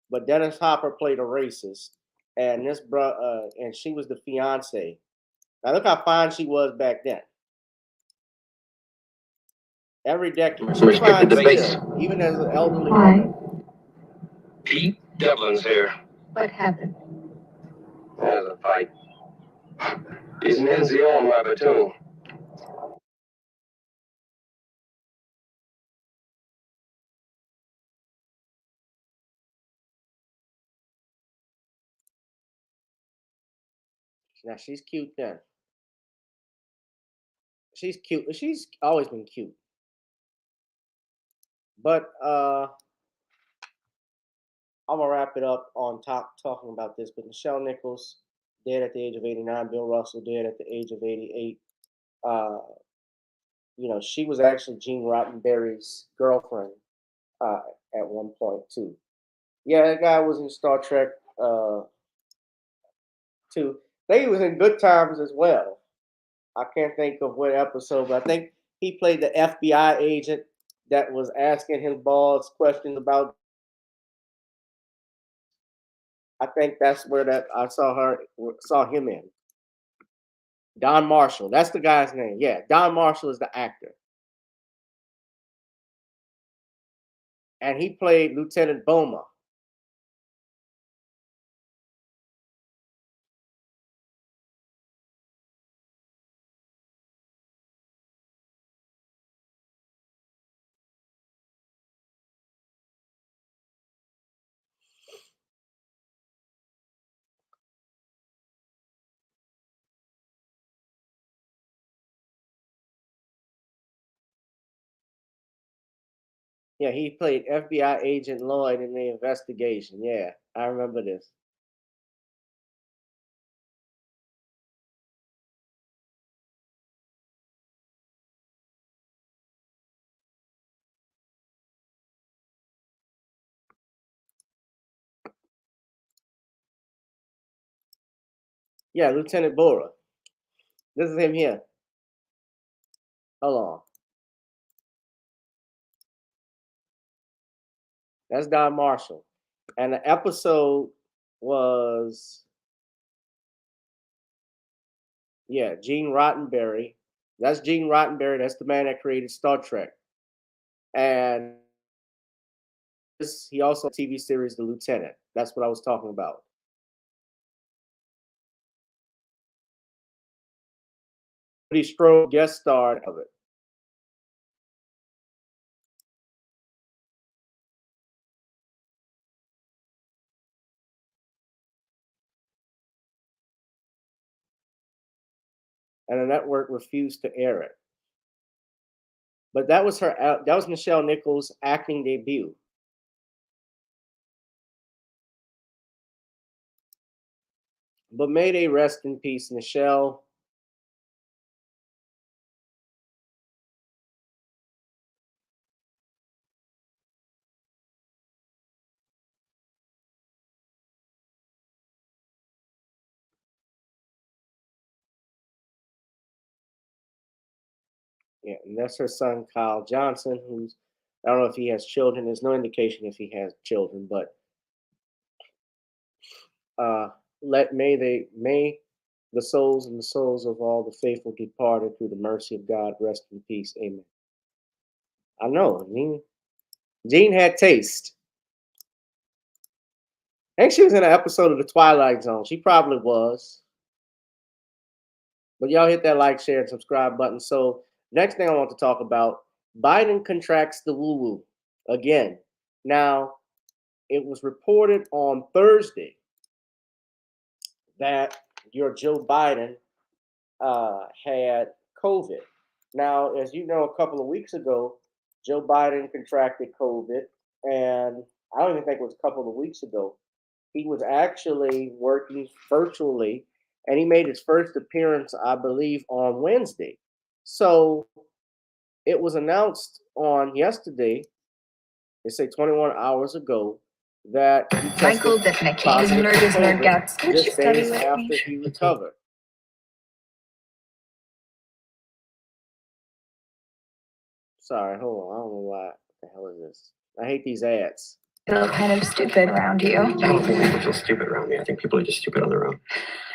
but Dennis Hopper played a racist, and and she was the fiance. Now look how fine she was back then. Every decade, she's fine still, even as an elderly woman. Pete Dublin's here. What happened? There's a fight. He's an NCO in my platoon. Now she's cute then. She's cute. She's always been cute. But I'm gonna wrap it up on talking about this. But Nichelle Nichols dead at the age of 89. Bill Russell dead at the age of 88. She was actually Gene Roddenberry's girlfriend at one point too. Yeah, that guy was in Star Trek too. They was in Good Times as well. I can't think of what episode, but I think he played the FBI agent that was asking his boss questions about. I think that's where I saw him in. Don Marshall, that's the guy's name. Yeah, Don Marshall is the actor, and he played Lieutenant Boma. Yeah, he played FBI agent Lloyd in the investigation. Yeah, I remember this. Yeah, Lieutenant Bora. This is him here. Hold on. That's Don Marshall. And the episode was, yeah, Gene Roddenberry. That's Gene Roddenberry. That's the man that created Star Trek. And he also TV series The Lieutenant. That's what I was talking about. He Strode guest starred of it. And the network refused to air it. But that was that was Nichelle Nichols' acting debut. But may they rest in peace, Nichelle. Yeah, and that's her son, Kyle Johnson, who's, I don't know if he has children. There's no indication if he has children, but may the souls and the souls of all the faithful departed through the mercy of God rest in peace. Amen. I know. Jean had taste. I think she was in an episode of The Twilight Zone. She probably was. But y'all hit that like, share, and subscribe button. So next thing I want to talk about, Biden contracts the woo-woo again. Now, it was reported on Thursday that your Joe Biden had COVID. Now, as you know, a couple of weeks ago, Joe Biden contracted COVID, and I don't even think it was a couple of weeks ago. He was actually working virtually, and he made his first appearance, I believe, on Wednesday. So it was announced on yesterday, they say 21 hours ago, that he Michael, tested definitely. positive Nerd for is nerd COVID guts. Could you just study days with after me? he recovered. Sorry, hold on. I don't know why. What the hell is this? I hate these ads. Feel kind of stupid around you. I don't think people feel stupid around me. I think people are just stupid on their own.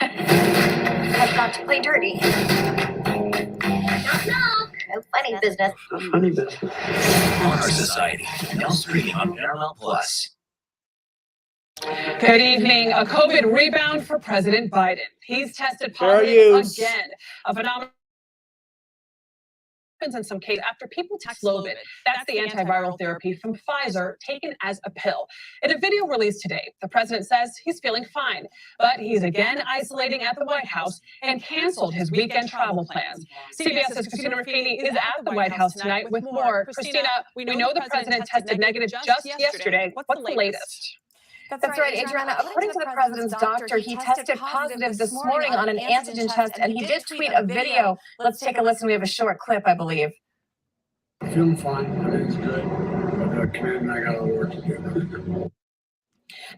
I've got to play dirty. No funny business. Funny business. Honor Society, now streaming on Paramount Plus. Good evening. A COVID rebound for President Biden. He's tested Fair positive use. again. A phenomenon in some cases after people take Paxlovid. That's the antiviral therapy from Pfizer taken as a pill. In a video released today, the president says he's feeling fine, but he's again isolating at the White House and canceled his weekend travel plans. CBS's Christina Ruffini is at the White House tonight with more. Christina, we know the president tested negative just yesterday. What's the latest? That's right, Adriana. According to the president's doctor, he tested positive this morning on an antigen test, and he did tweet a video. Let's take a listen. We have a short clip, I believe. Feeling fine. Everything's good. But Kenneth and I got a lot of work to do.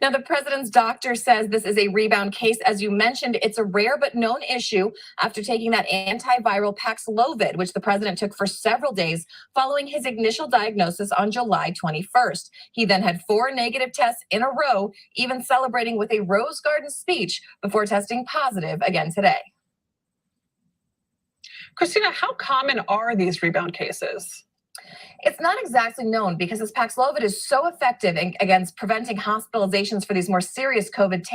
Now, the president's doctor says this is a rebound case. As you mentioned, it's a rare but known issue after taking that antiviral Paxlovid, which the president took for several days following his initial diagnosis on July 21st. He then had 4 negative tests in a row, even celebrating with a Rose Garden speech before testing positive again today. Christina, how common are these rebound cases? It's not exactly known because this Paxlovid is so effective against preventing hospitalizations for these more serious COVID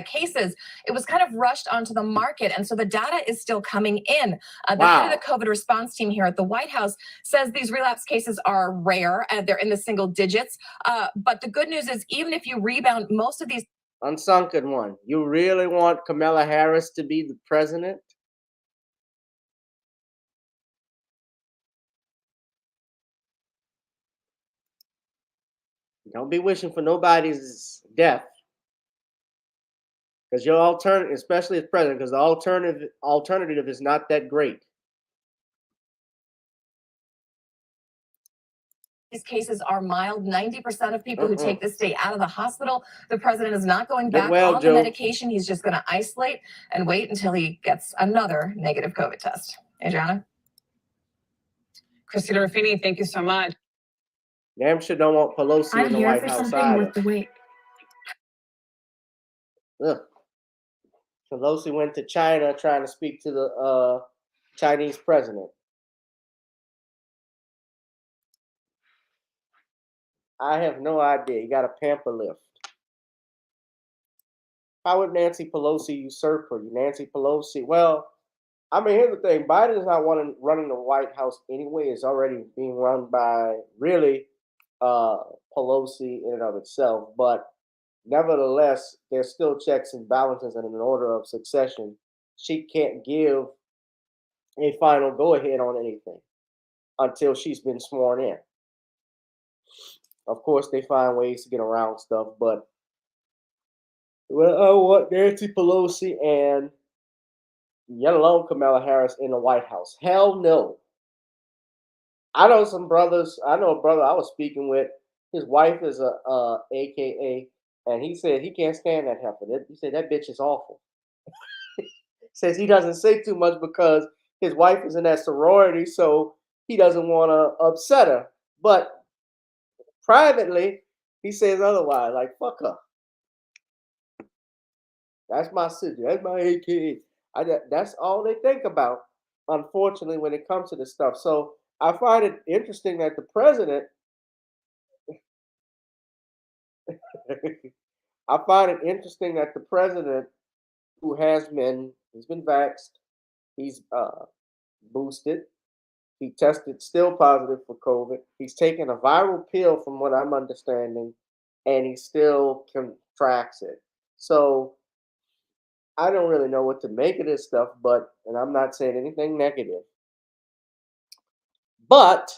cases. It was kind of rushed onto the market, and so the data is still coming in. The head of the COVID response team here at the White House says these relapse cases are rare, and they're in the single digits. But the good news is, even if you rebound, most of these... Unsunken one. You really want Kamala Harris to be the president? Don't be wishing for nobody's death, because your alternative, especially as president, because the alternative is not that great. these cases are mild. 90% of people who take this stay out of the hospital. The president is not going back on the medication. He's just going to isolate and wait until he gets another negative COVID test. Adriana? Christina Ruffini, thank you so much. Damn sure don't want Pelosi in the White House either. Worth the wait. Ugh. Pelosi went to China trying to speak to the Chinese president. I have no idea. You got a pamper lift. How would Nancy Pelosi usurp her? Nancy Pelosi. Well, I mean, here's the thing. Biden is not running the White House anyway. It's already being run by really Pelosi in and of itself. But nevertheless, there's still checks and balances and an order of succession. She can't give a final go-ahead on anything until she's been sworn in. Of course, they find ways to get around stuff, but I want Nancy Pelosi and yet alone Kamala Harris in the White House. Hell no. I know some brothers. I know a brother I was speaking with. His wife is a AKA, and he said he can't stand that heifer. He said that bitch is awful. Says he doesn't say too much because his wife is in that sorority, so he doesn't want to upset her. But privately, he says otherwise, like, fuck her. That's my sister. That's my AKA. That's all they think about, unfortunately, when it comes to this stuff. So I find it interesting that the president, who he's been vaxxed, he's boosted, he tested still positive for COVID. He's taken a viral pill from what I'm understanding, and he still contracts it. So I don't really know what to make of this stuff, and I'm not saying anything negative. But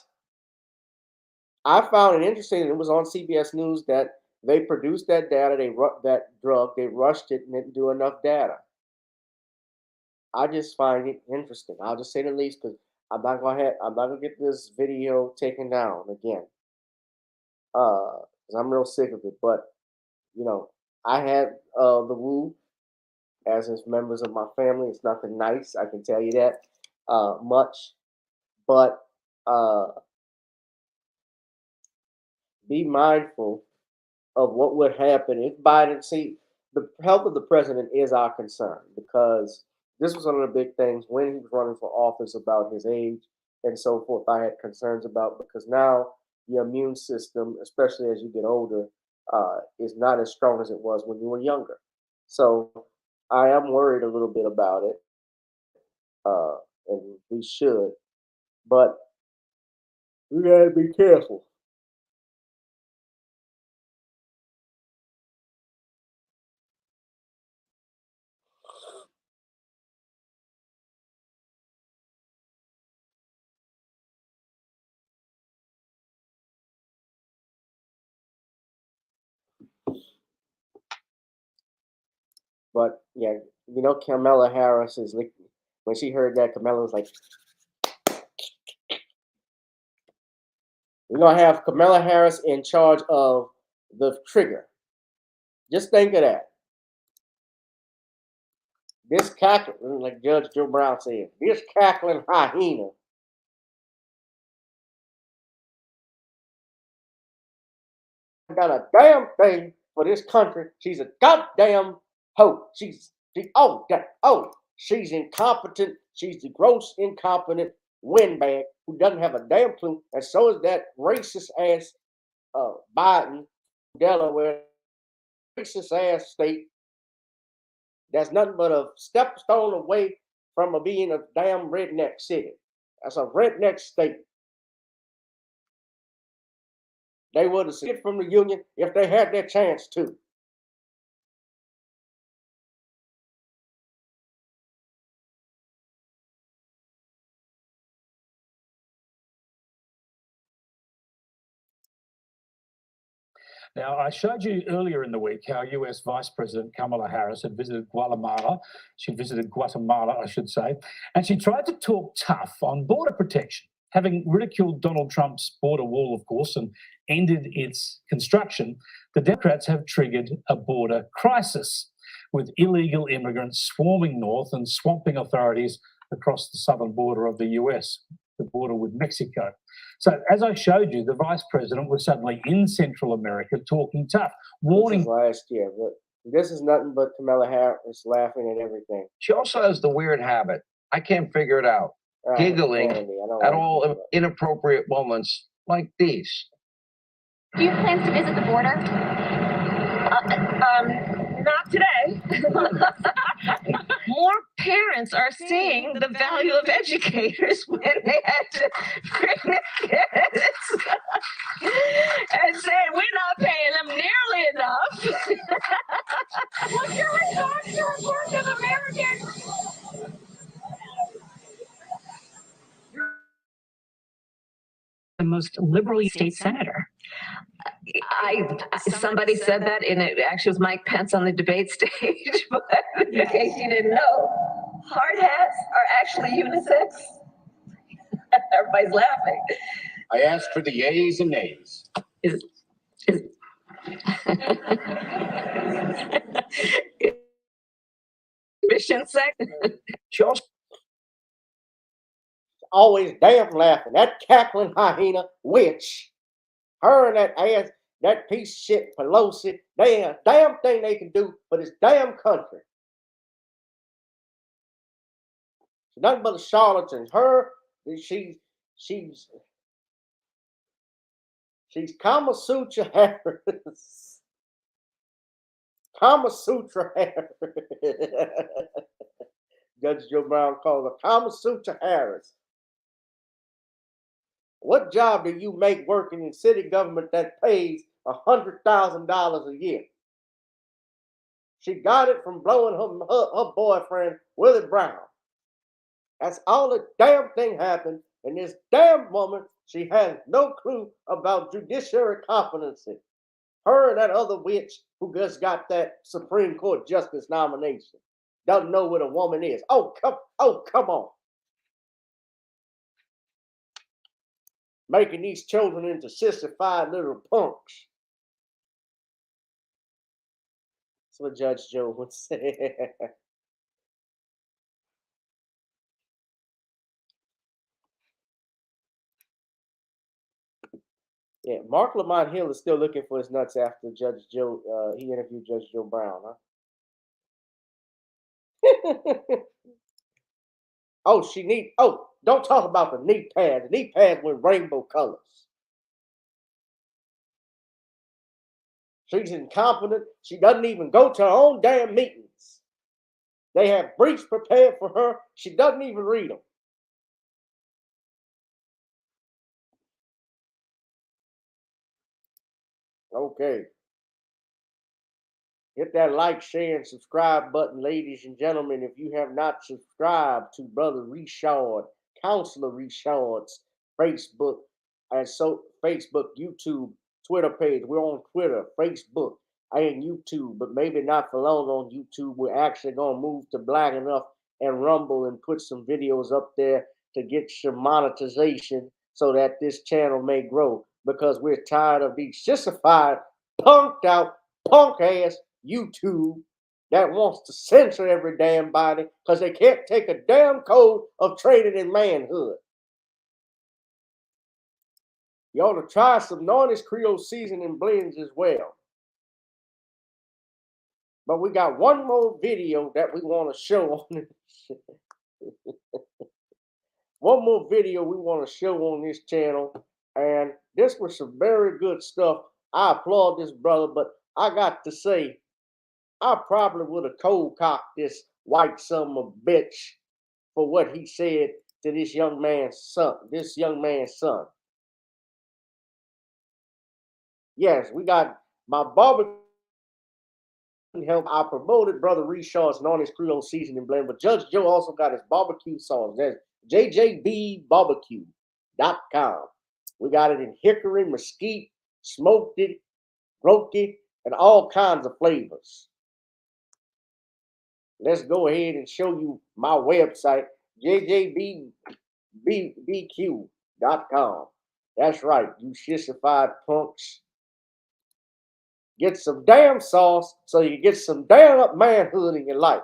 I found it interesting, and it was on CBS News, that they produced that data, that drug, they rushed it and didn't do enough data. I just find it interesting. I'll just say the least, because I'm not gonna get this video taken down again. Because I'm real sick of it. But I had the woo as is members of my family. It's nothing nice, I can tell you that much. But be mindful of what would happen if Biden. See, the health of the president is our concern, because this was one of the big things when he was running for office about his age and so forth. I had concerns about, because now your immune system, especially as you get older, is not as strong as it was when you were younger. So I am worried a little bit about it, and we should, but we gotta be careful. But yeah, Kamala Harris is like, when she heard that, Kamala was like, we're gonna have Kamala Harris in charge of the trigger. Just think of that. This cackling, like Judge Joe Brown said, this cackling hyena got a damn thing for this country. She's a goddamn hoe. She's incompetent. She's the gross incompetent windbag who doesn't have a damn clue. And so is that racist ass Biden, Delaware, racist ass state that's nothing but a stepstone away from being a damn redneck city. That's a redneck state. They would have skipped from the union if they had their chance to. Now, I showed you earlier in the week how US Vice President Kamala Harris had visited Guatemala. She visited Guatemala, I should say, and she tried to talk tough on border protection. Having ridiculed Donald Trump's border wall, of course, and ended its construction, the Democrats have triggered a border crisis, with illegal immigrants swarming north and swamping authorities across the southern border of the US, the border with Mexico. So, as I showed you, the vice president was suddenly in Central America talking tough, warning. This is last year, but this is nothing but Kamala Harris laughing at everything. She also has the weird habit, I can't figure it out, giggling at all inappropriate moments like these. Do you have plans to visit the border? Not today. More parents are seeing the value of educators when they had to bring their kids and saying, we're not paying them nearly enough. What's your response to reports of Americans? The most liberal state senator. Somebody said that, and it actually was Mike Pence on the debate stage, but in case you didn't know, hard hats are actually unisex. Everybody's laughing. I asked for the yays and nays. Mission sex. She also always damn laughing. That cackling hyena witch. Her and that ass, that piece of shit Pelosi, damn thing they can do for this damn country. She's nothing but a charlatan. Her, she's Kama Sutra Harris. Kama Sutra Harris. Judge Joe Brown calls her Kama Sutra Harris. What job do you make working in city government that pays $100,000 a year? She got it from blowing her boyfriend, Willie Brown. That's all the damn thing happened. And this damn woman, she has no clue about judiciary competency. Her and that other witch who just got that Supreme Court justice nomination doesn't know what a woman is. Oh, come on. Making these children into sissified little punks. That's what Judge Joe would say. Yeah, Mark Lamont Hill is still looking for his nuts after Judge Joe. He interviewed Judge Joe Brown, huh? Don't talk about the knee pads. The knee pads with rainbow colors. She's incompetent. She doesn't even go to her own damn meetings. They have briefs prepared for her. She doesn't even read them. Okay. Hit that like, share, and subscribe button, ladies and gentlemen. If you have not subscribed to Brother Richard, Counselor Richard's Facebook, Facebook, YouTube, Twitter page. We're on Twitter, Facebook, and YouTube, but maybe not for long on YouTube. We're actually going to move to Black Enough and Rumble and put some videos up there to get some monetization so that this channel may grow, because we're tired of these sissified, punked out, punk ass YouTube that wants to censor every damn body because they can't take a damn code of training in manhood. You ought to try some Nornis Creole seasoning blends as well. But we got one more video that we want to show on this. One more video we want to show on this channel. And this was some very good stuff. I applaud this brother, but I got to say, I probably would have cold-cocked this white son of a bitch for what he said to this young man's son. Yes, we got my barbecue help. I promoted Brother Richard's Nornis Creole seasoning blend, but Judge Joe also got his barbecue sauce. That's jjbbarbecue.com. We got it in hickory, mesquite, smoked it, broke it, and all kinds of flavors. Let's go ahead and show you my website, jjbbq.com. GooglePay.com. That's right, you shissified punks. Get some damn sauce so you get some damn up manhood in your life.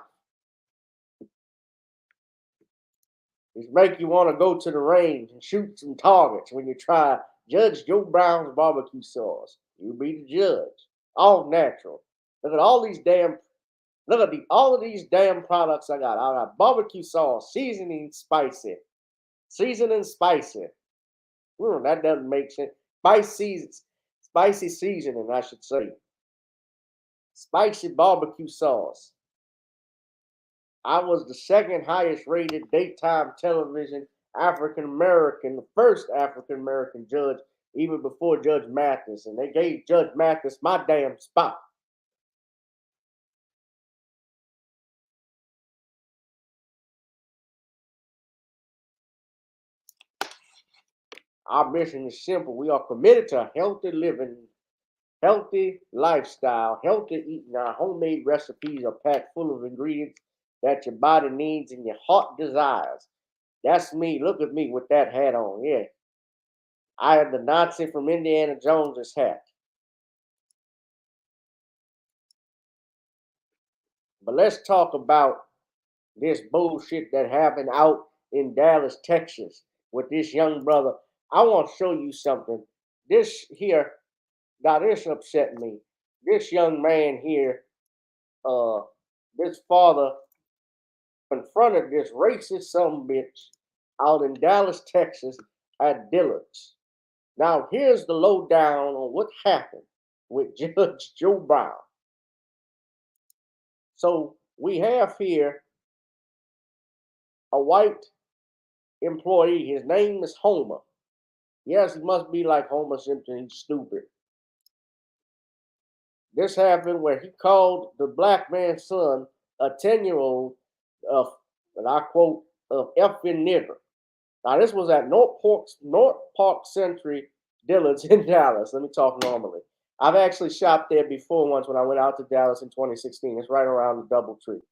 Just make you want to go to the range and shoot some targets when you try Judge Joe Brown's barbecue sauce. You be the judge. All natural. Look at all these damn. Look at all of these damn products I got. I got barbecue sauce, seasoning spicy. Seasoning spicy. That doesn't make sense. Spicy seasoning, I should say. Spicy barbecue sauce. I was the second highest rated daytime television African American, the first African American judge, even before Judge Mathis. And they gave Judge Mathis my damn spot. Our mission is simple. We are committed to healthy living, healthy lifestyle, healthy eating. Our homemade recipes are packed full of ingredients that your body needs and your heart desires. That's me. Look at me with that hat on. Yeah. I am the Nazi from Indiana Jones's hat. But let's talk about this bullshit that happened out in Dallas, Texas with this young brother. I want to show you something. This here, now this upset me. This young man here, this father confronted this racist sumbitch out in Dallas, Texas at Dillard's. Now here's the lowdown on what happened with Judge Joe Brown. So we have here a white employee. His name is Homer. Yes, he must be like Homer Simpson. He's stupid. This happened where he called the black man's son a 10-year-old, and I quote, effing nigger. Now, this was at North Park Century Dillard's in Dallas. Let me talk normally. I've actually shopped there before once when I went out to Dallas in 2016. It's right around the Doubletree.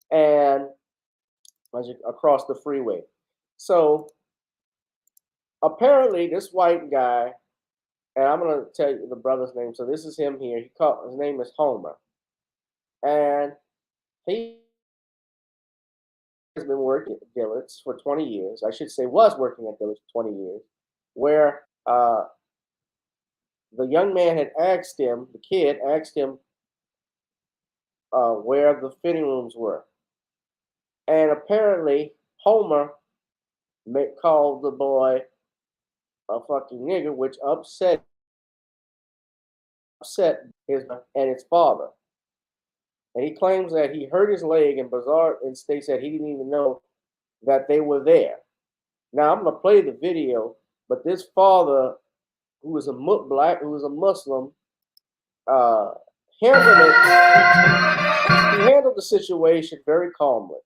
And across the freeway. So apparently this white guy, and I'm going to tell you the brother's name. So this is him here. His name is Homer. And he has been working at Dillard's for 20 years. I should say was working at Dillard's for 20 years. Where the young man had asked him, the kid asked him where the fitting rooms were. And apparently Homer called the boy a fucking nigger, which upset his and his father. And he claims that he hurt his leg and states that he didn't even know that they were there. Now I'm gonna play the video, but this father, who was a Muslim, handled the situation very calmly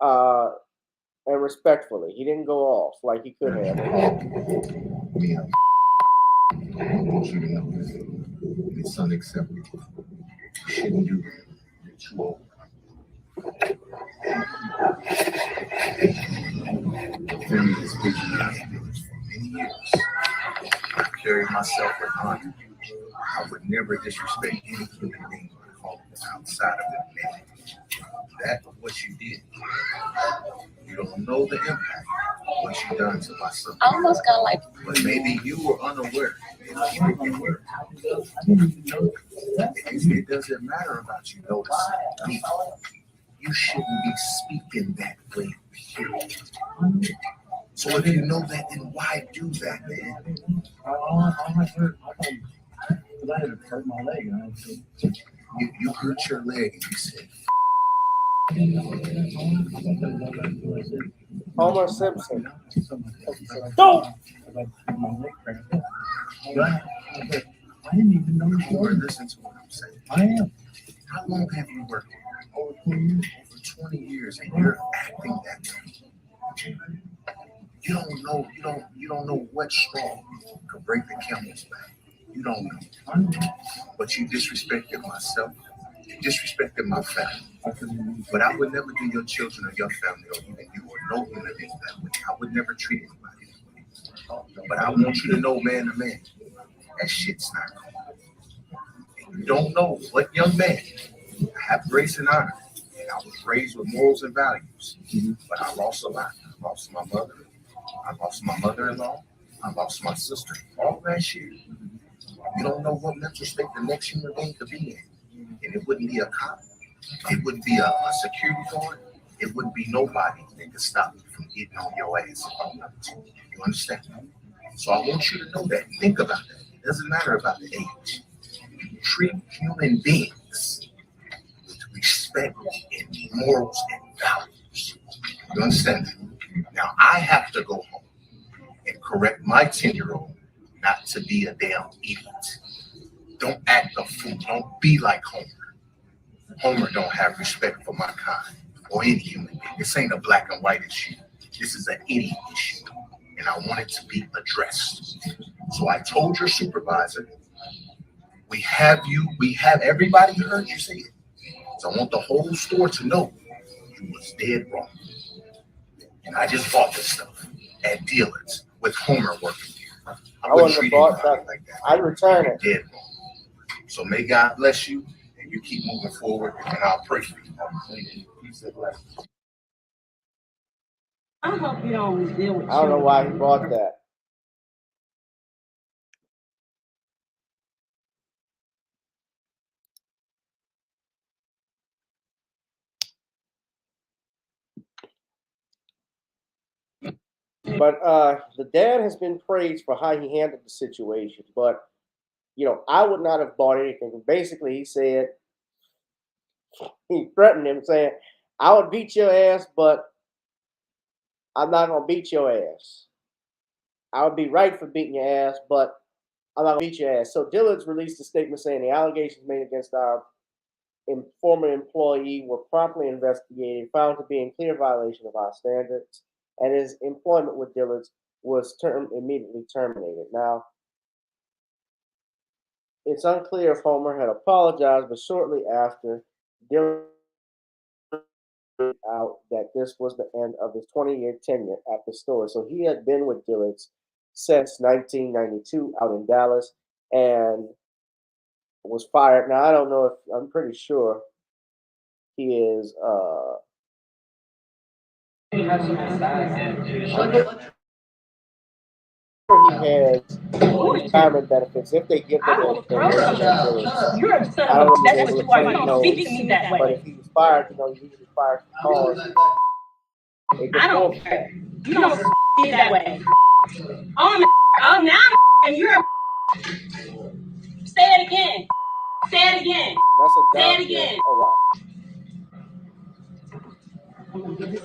and respectfully. He didn't go off like he could have. It's unacceptable. You shouldn't do that. It's wrong. Family has been for many years. I carry myself with honor. I would never disrespect any human being outside of the man. That's what you did. You don't know the impact of what you done to my son. I almost got like. But maybe you were unaware. It doesn't matter about you noticing. You shouldn't be speaking that way, period. So if you know that, then why do that, man? I hurt my leg. You hurt your leg and you said, Homer Simpson. Don't! I didn't even know you were listening to what I'm saying. I am. How long have you worked here? Over 20 years. Over 20 years, and you're acting that way. You don't know what straw could break the camel's back. You don't know. But you disrespected myself. You disrespected my family. But I would never do your children or your family or even you or no human being that way. I would never treat anybody that way. But I want you to know, man to man, that shit's not cool. And you don't know what young man. I have grace and honor, and I was raised with morals and values. But I lost a lot. I lost my mother. I lost my mother-in-law. I lost my sister. All that shit. You don't know what mental state the next human being could be in. And it wouldn't be a cop. It wouldn't be a security guard. It wouldn't be nobody that could stop me from getting on your ass if I wanted to. You understand? So I want you to know that. Think about that. It doesn't matter about the age. You treat human beings with respect and morals and values. You understand that? Now I have to go home and correct my 10-year-old not to be a damn idiot. Don't act a fool. Don't be like Homer. Homer don't have respect for my kind or any human being. This ain't a black and white issue. This is an idiot issue. And I want it to be addressed. So I told your supervisor, we have everybody heard you say it. So I want the whole store to know you was dead wrong. And I just bought this stuff at Dillard's with Homer working here. I wouldn't treat anybody like that. I'd return it. Dead wrong. So may God bless you, and you keep moving forward, and I'll pray for you. Peace and blessings. I hope you don't deal with I don't know why he bought that. But the dad has been praised for how he handled the situation. But, you know, I would not have bought anything. Basically, he said, he threatened him saying, I would beat your ass, but I'm not going to beat your ass. I would be right for beating your ass, but I'm not going to beat your ass. So Dillard's released a statement saying the allegations made against our former employee were promptly investigated, found to be in clear violation of our standards, and his employment with Dillard's was immediately terminated. Now, it's unclear if Homer had apologized, but shortly after, Dillard out that this was the end of his 20-year tenure at the store. So he had been with Dillard's since 1992 out in Dallas and was fired. Now, I don't know if, I'm pretty sure he is he has retirement benefits if they give them anything. You're a son of a bitch. That's what you are. You don't speak to me that way. But if he was fired, you know, he usually fired for cause. I don't care. You don't speak that way. Oh, now and you're say it again. Say it again. Say it again. Oh, wow. I'm gonna give his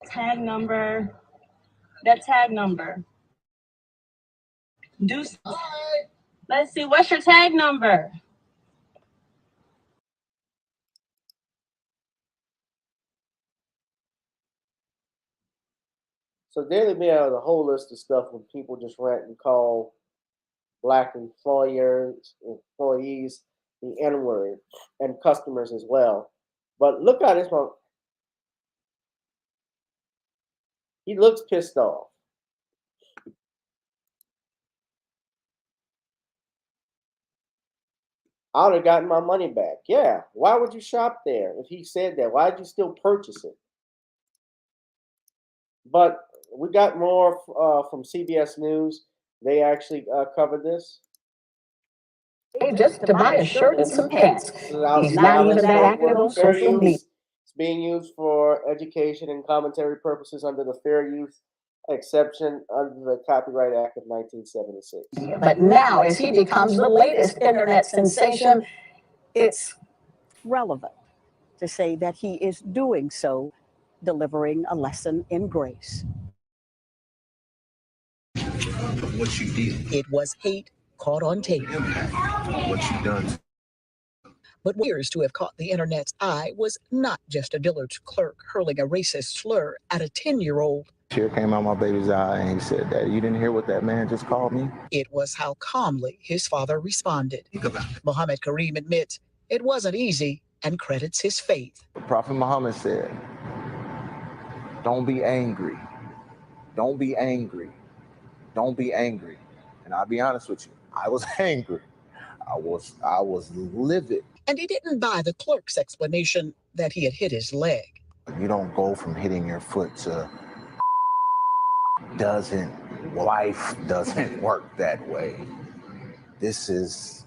tag number. That tag number. Let's see, what's your tag number? So Daily Mail has a whole list of stuff when people just rant and call black employees the N-word and customers as well. But look at this one. He looks pissed off. I would have gotten my money back. Yeah. Why would you shop there if he said that? Why did you still purchase it? But we got more from CBS News. They actually covered this. Hey, just to buy a shirt and some pants. He's not even that active on social media. It's being used for education and commentary purposes under the Fair Use exception under the Copyright Act of 1976. But now, as he becomes the latest internet sensation, it's relevant to say that he is doing so, delivering a lesson in grace. What you did. It was hate caught on tape. What you done. But years to have caught the internet's eye was not just a Dillard's clerk hurling a racist slur at a 10-year-old. Tear came out my baby's eye and he said, Daddy, you didn't hear what that man just called me? It was how calmly his father responded. Mohammed Kareem admits it wasn't easy, and credits his faith. Prophet Muhammad said, don't be angry. Don't be angry. Don't be angry. And I'll be honest with you, I was angry. I was livid. And he didn't buy the clerk's explanation that he had hit his leg. You don't go from hitting your foot to life doesn't work that way. This is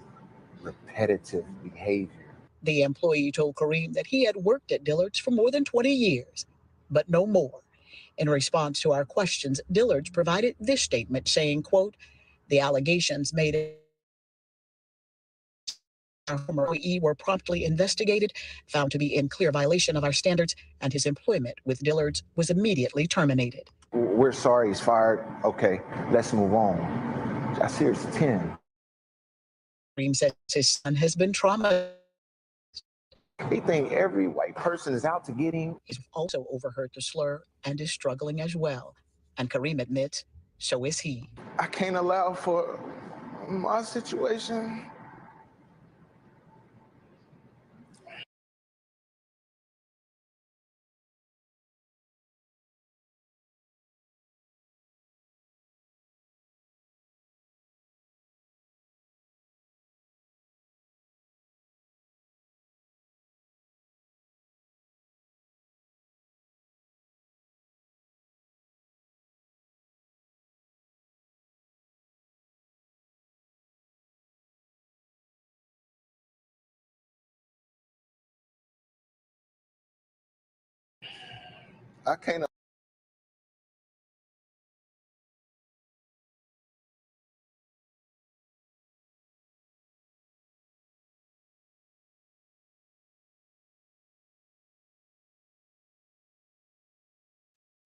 repetitive behavior. The employee told Kareem that he had worked at Dillard's for more than 20 years, but no more. In response to our questions, Dillard's provided this statement saying, quote, the allegations made our former employee were promptly investigated, found to be in clear violation of our standards, and his employment with Dillard's was immediately terminated. We're sorry he's fired. Okay, let's move on. I see it's 10. Kareem says his son has been traumatized. He think every white person is out to get him. He's also overheard the slur and is struggling as well. And Kareem admits, so is he. I can't allow for my situation. I can't.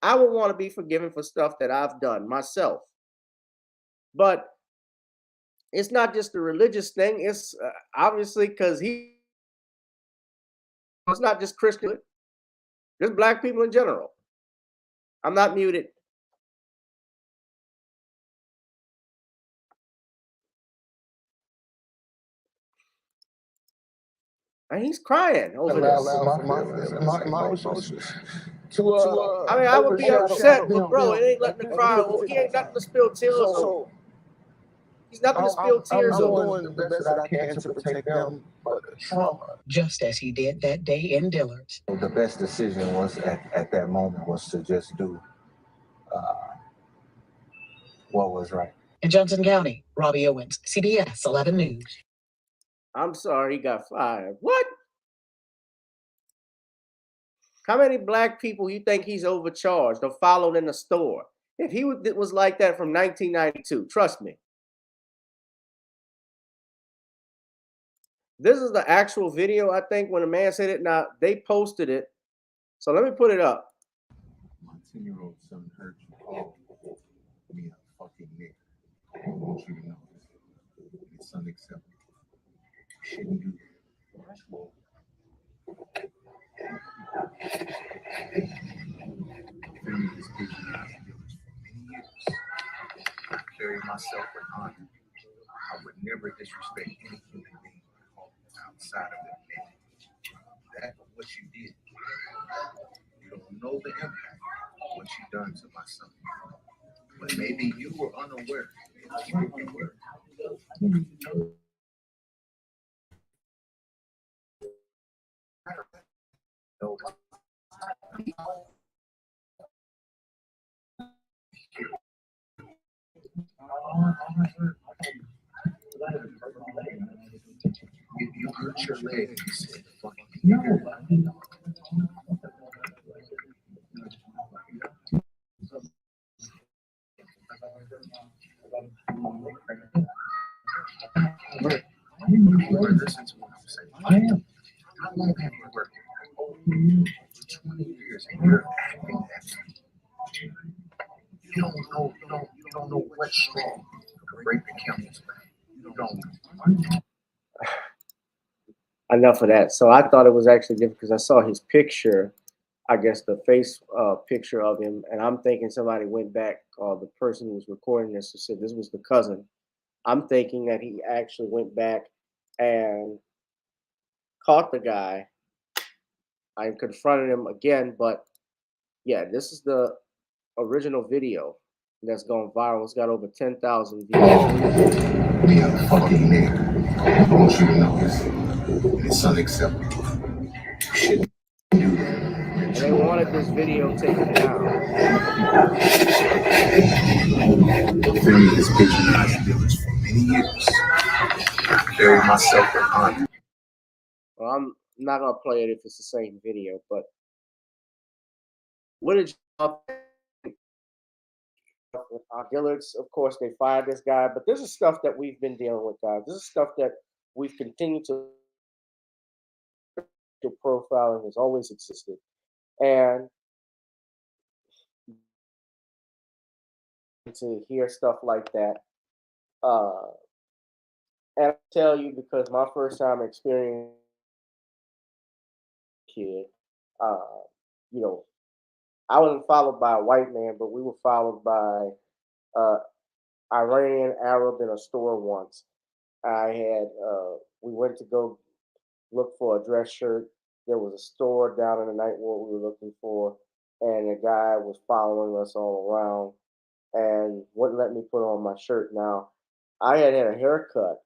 I would want to be forgiven for stuff that I've done myself. But it's not just a religious thing. It's obviously because it's not just Christian, just black people in general. I'm not muted. And he's crying over this. My emotions. I mean, I would be upset, but bro, it ain't letting the cry. He ain't nothing to spill tears over. He's nothing to spill tears over. I'm doing the best that I can to protect them, but the trauma. Just as he did that day in Dillard's. The best decision was at that moment was to just do what was right. In Johnson County, Robbie Owens, CBS 11 News. I'm sorry he got fired. What? How many black people you think he's overcharged or followed in the store? If he was like that from 1992, trust me. This is the actual video, I think, when the man said it. Now, they posted it. So let me put it up. My 10-year-old son heard you call me a fucking nigger. I want you to know this. It's unacceptable. You shouldn't do that. Family has patronized Dillard's for many years. I carry myself with honor. I would never disrespect any human being outside of that man. That's what you did. You don't know the impact of what you done to my son. But maybe you were unaware. You were. No. You hurt your leg, you said fucking no. Listen to what I'm saying. I am. How long have you worked here? 20 years, and you're acting that way. You don't know what's strong to break the camel's back. You don't. Enough of that. So I thought it was actually different because I saw his picture, I guess the face picture of him, and I'm thinking somebody went back, the person who was recording this and said this was the cousin. I'm thinking that he actually went back and caught the guy I confronted him again, but yeah, this is the original video that's gone viral. It's got over 10,000 views. Be a fucking nigga. I want you to know this. It's unacceptable. You shouldn't do that. And they wanted this video taken down. I've been this patronizing village for many years. I carry myself with honor. Well, I'm not gonna play it if it's the same video, but what did you think? Dillards, of course, they fired this guy, but this is stuff that we've been dealing with, guys. This is stuff that we've continued to profiling has always existed, and to hear stuff like that, and I tell you because my first time experience kid, uh, you know, I wasn't followed by a white man, but we were followed by uh, Iranian Arab in a store once. I had we went to go look for a dress shirt. There was a store down in the night what we were looking for, and a guy was following us all around and wouldn't let me put on my shirt. Now, I had a haircut,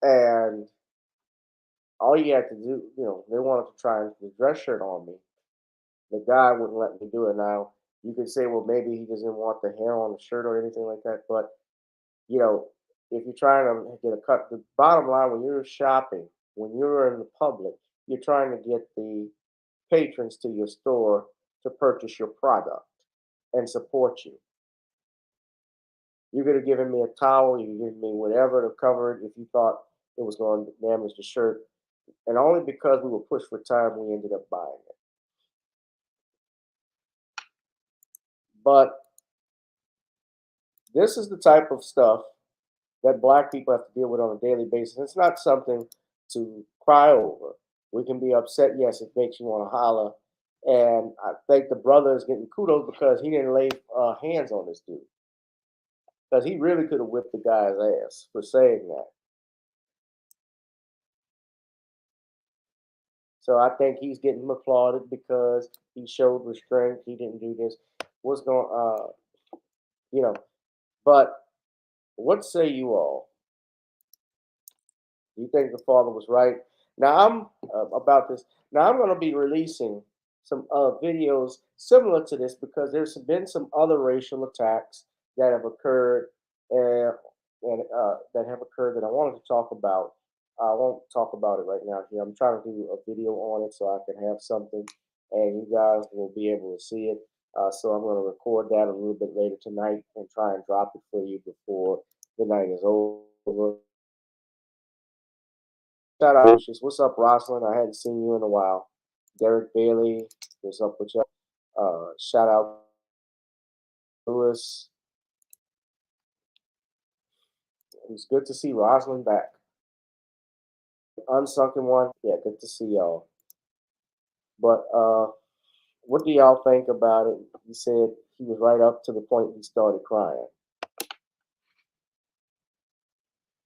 and all you had to do, they wanted to try and put the dress shirt on me. The guy wouldn't let me do it. Now, you could say, well, maybe he doesn't want the hair on the shirt or anything like that, but you know, if you're trying to get a cut, the bottom line when you're shopping, when you're in the public, you're trying to get the patrons to your store to purchase your product and support you. You could have given me a towel, you could give me whatever to cover it if you thought it was going to damage the shirt. And only because we were pushed for time, we ended up buying it. But this is the type of stuff that black people have to deal with on a daily basis. It's not something to cry over. We can be upset, yes, it makes you want to holler. And I think the brother is getting kudos because he didn't lay hands on this dude. Because he really could have whipped the guy's ass for saying that. So I think he's getting applauded because he showed restraint. He didn't do this. What's going but what say you all? Do you think the father was right? Now I'm about this. Now I'm going to be releasing some videos similar to this because there's been some other racial attacks that have occurred and that have occurred that I wanted to talk about. I won't talk about it right now here. I'm trying to do a video on it so I can have something and you guys will be able to see it. So I'm going to record that a little bit later tonight and try and drop it for you before the night is over. Shout out, Lucius. What's up, Rosalind? I hadn't seen you in a while. Derek Bailey, what's up with you? Shout out, Lewis. It's good to see Rosalind back. Unsunken one, yeah, good to see y'all. But what do y'all think about it? He said he was right up to the point he started crying.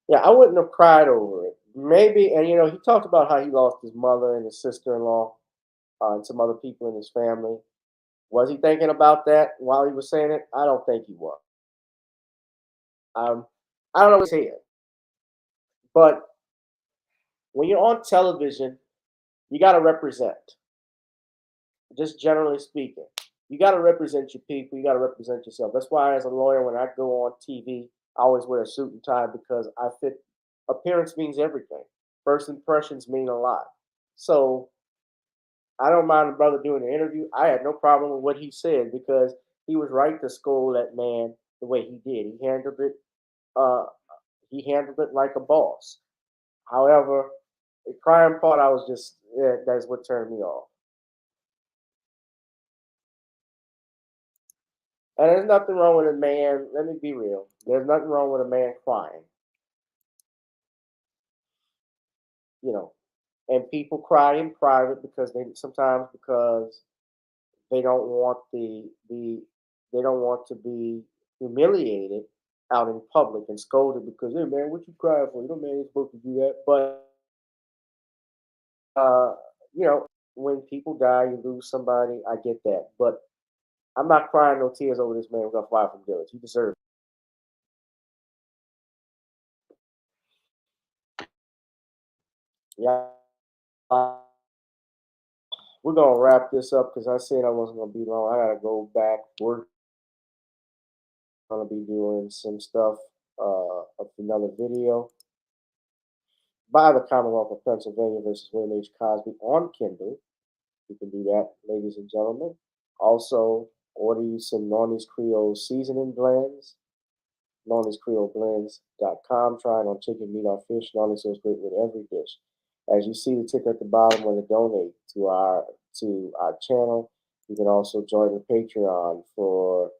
Yeah, I wouldn't have cried over it. Maybe, and he talked about how he lost his mother and his sister-in-law and some other people in his family. Was he thinking about that while he was saying it? I don't think he was. I don't know what he's saying. But when you're on television, you got to represent. Just generally speaking, you got to represent your people. You got to represent yourself. That's why, as a lawyer, when I go on TV, I always wear a suit and tie because I fit. Appearance means everything. First impressions mean a lot. So I don't mind the brother doing the interview. I had no problem with what he said because he was right to scold that man the way he did. He handled it. He handled it like a boss. However, the crying part, I was just that's what turned me off. And there's nothing wrong with a man. Let me be real. There's nothing wrong with a man crying. And people cry in private because they don't want they don't want to be humiliated out in public and scolded because, hey man, what you crying for? You know, man, you're supposed to do that. But you know, when people die, you lose somebody. I get that, but I'm not crying no tears over this man who got fired from Dillard. He deserves it. Yeah. We're gonna wrap this up because I said I wasn't gonna be long. I gotta go back work. I'm gonna be doing some stuff of another video by the Commonwealth of Pennsylvania versus William H. Cosby on Kindle. You can do that, ladies and gentlemen. Also, order you some Nornie's Creole seasoning blends. Nornie'sCreoleBlends.com. Try it on chicken, meat, or fish. Nornie's goes great with every dish. As you see the ticker at the bottom when you donate to our channel, you can also join the Patreon for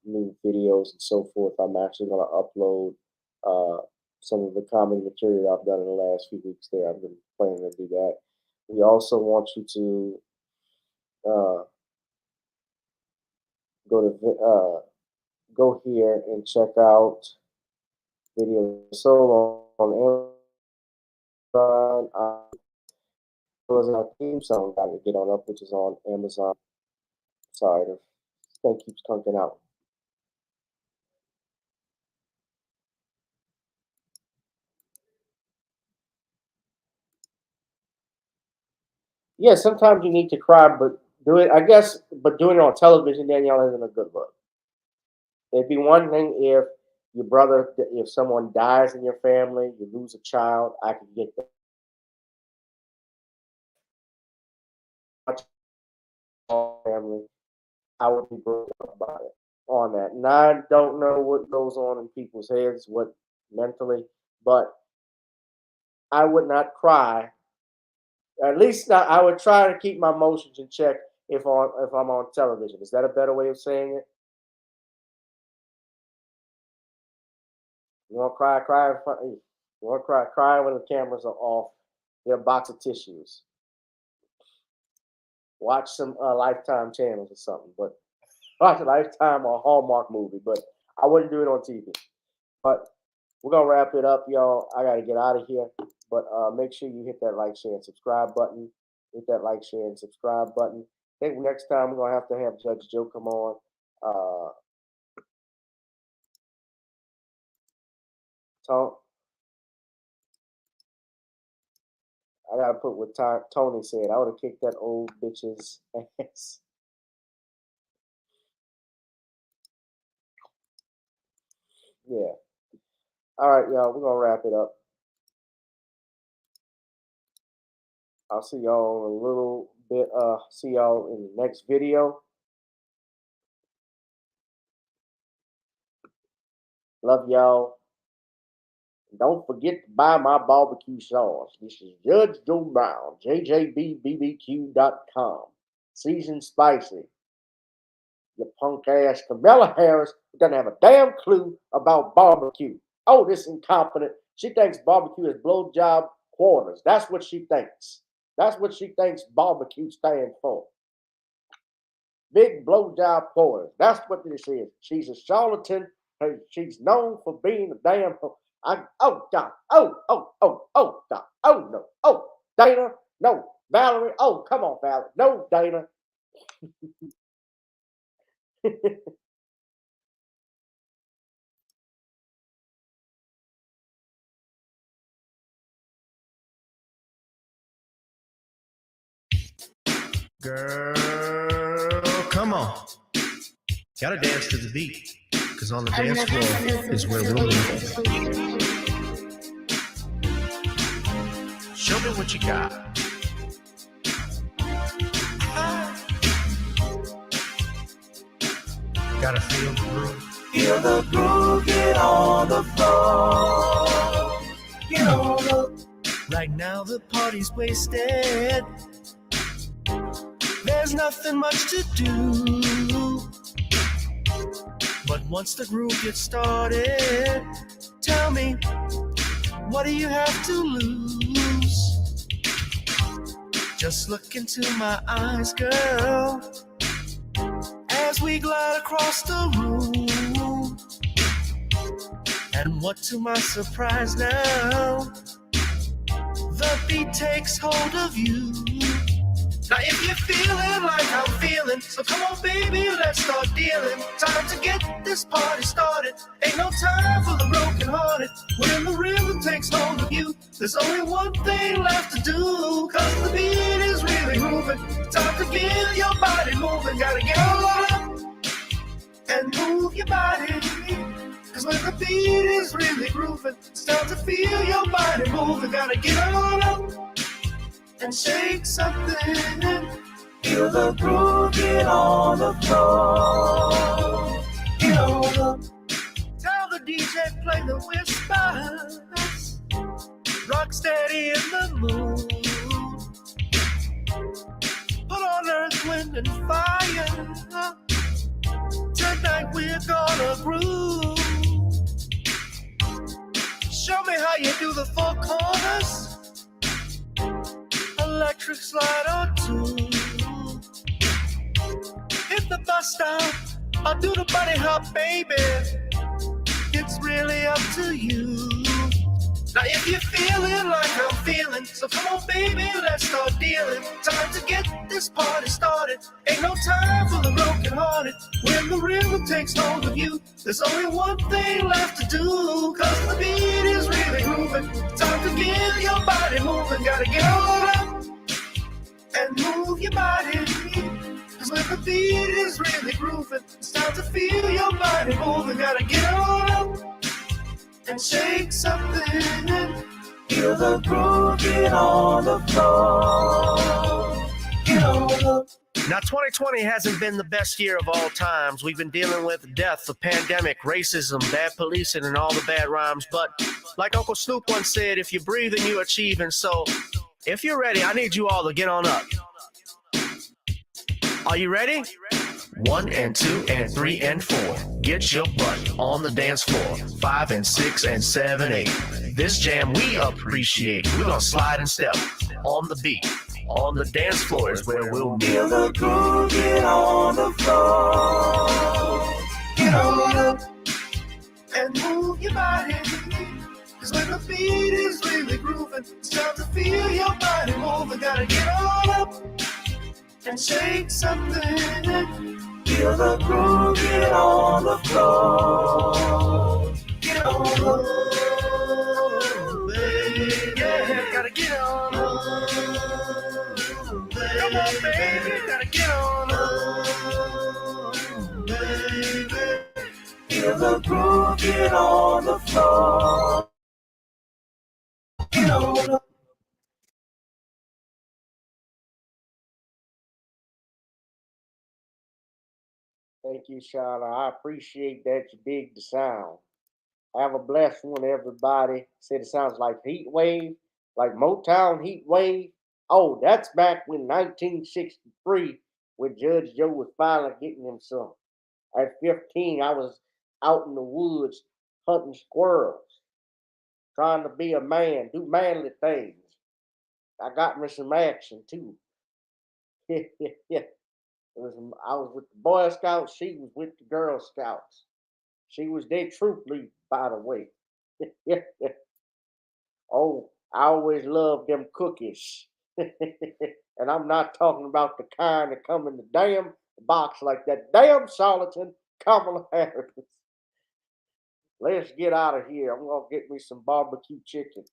new videos and so forth. I'm actually going to upload some of the comedy material I've done in the last few weeks there. I've been planning to do that. We also want you to go here and check out Video Soul on Amazon. Was our theme song got to get on up, which is on Amazon. Sorry, the thing keeps clunking out. Yeah, sometimes you need to cry, but do it. I guess, but doing it on television, Danielle, isn't a good look. It'd be one thing if your brother, if someone dies in your family, you lose a child. I could get that. Family, I would be broken up about it on that. And I don't know what goes on in people's heads, what mentally, but I would not cry. At least I would try to keep my emotions in check if I'm on television. Is that a better way of saying it? You want to cry in front of you. You want to cry when the cameras are off. They're a box of tissues. Watch some Lifetime channels or something, but watch a Lifetime or a Hallmark movie. But I wouldn't do it on TV. But we're gonna wrap it up, y'all. I gotta get out of here. But make sure you hit that like, share, and subscribe button. Hit that like, share, and subscribe button. I think next time we're gonna have Judge Joe come on. Talk. I gotta put what Tony said. I would have kicked that old bitch's ass. Yeah. All right, y'all. We're gonna wrap it up. I'll see y'all in a little bit. See y'all in the next video. Love y'all. Don't forget to buy my barbecue sauce. This is Judge Joe Brown, JJBBBQ.com. Seasoned spicy. You punk ass Kamala Harris doesn't have a damn clue about barbecue. Oh, this incompetent. She thinks barbecue is blowjob quarters. That's what she thinks. That's what she thinks barbecue stands for. Big blowjob quarters. That's what this is. She's a charlatan. She's known for being a damn. Oh God. Oh God. Oh no. Oh Dana. No. Valerie. Oh, come on, Valerie. No, Dana. Girl, come on. Gotta dance to the beat, because on the dance floor is where we'll meet. Show me what you got. Gotta feel the groove. Feel the groove, get on the floor. Get on the. Right now the party's wasted. There's nothing much to do. But once the groove gets started, tell me, what do you have to lose? Just look into my eyes, girl, as we glide across the room. And what to my surprise now, the beat beat takes hold of you. Now if you're feeling like I'm feeling, so come on baby, let's start dealing. Time to get this party started. Ain't no time for the broken hearted. When the rhythm takes hold of you, there's only one thing left to do. Cause the beat is really moving. Time to get your body moving. Gotta get on up and move your body. Cause when the beat is really grooving, it's time to feel your body moving. Gotta get on up and shake something. Feel the groove, get on the floor. Get on up. Tell the DJ play the whispers. Rock steady in the mood. Put on earth, wind, and fire. Tonight we're gonna groove. Show me how you do the four corners. Electric slide or two. Hit the bus stop, I'll do the bunny hop, baby. It's really up to you. Now if you're feeling like I'm feeling, so come on baby, let's start dealing. Time to get this party started. Ain't no time for the broken hearted. When the rhythm takes hold of you, there's only one thing left to do. Cause the beat is really grooving. Time to get your body moving. Gotta get on up and move your body. Cause when the beat is really grooving, it's time to feel your body moving. Gotta get on up and shake something. Feel the groove, get on the floor. Get on up. Now 2020 hasn't been the best year of all times. We've been dealing with death, the pandemic, racism, bad policing, and all the bad rhymes. But like Uncle Snoop once said, if you breathe and you achieve. And so if you're ready, I need you all to get on up. Are you ready? 1 and 2 and 3 and 4. Get your butt on the dance floor. 5 and 6 and 7, 8. This jam we appreciate. We're gonna slide and step on the beat. On the dance floor is where we'll be. Feel the groove, get on the floor. Get on up and move your body. Cause when the beat is really grooving, it's time to feel your body moving. Gotta get on up and shake something. Feel the groove, get on the floor. Get on up, baby. Yeah, gotta get on up. Come on, baby, gotta get on up, baby. Feel the groove, get on the floor. Get on up. Thank you, Shauna. I appreciate that you dig the sound. Have a blessed one, everybody. Said it sounds like Heat Wave, like Motown Heat Wave. Oh, that's back when 1963, when Judge Joe was finally getting him some. At 15, I was out in the woods hunting squirrels, trying to be a man, do manly things. I got me some action too. I was with the Boy Scouts. She was with the Girl Scouts. She was their troop lead, by the way. Oh, I always loved them cookies. And I'm not talking about the kind that come in the damn box like that damn charlatan Kamala Harris. Let's get out of here. I'm going to get me some barbecue chicken.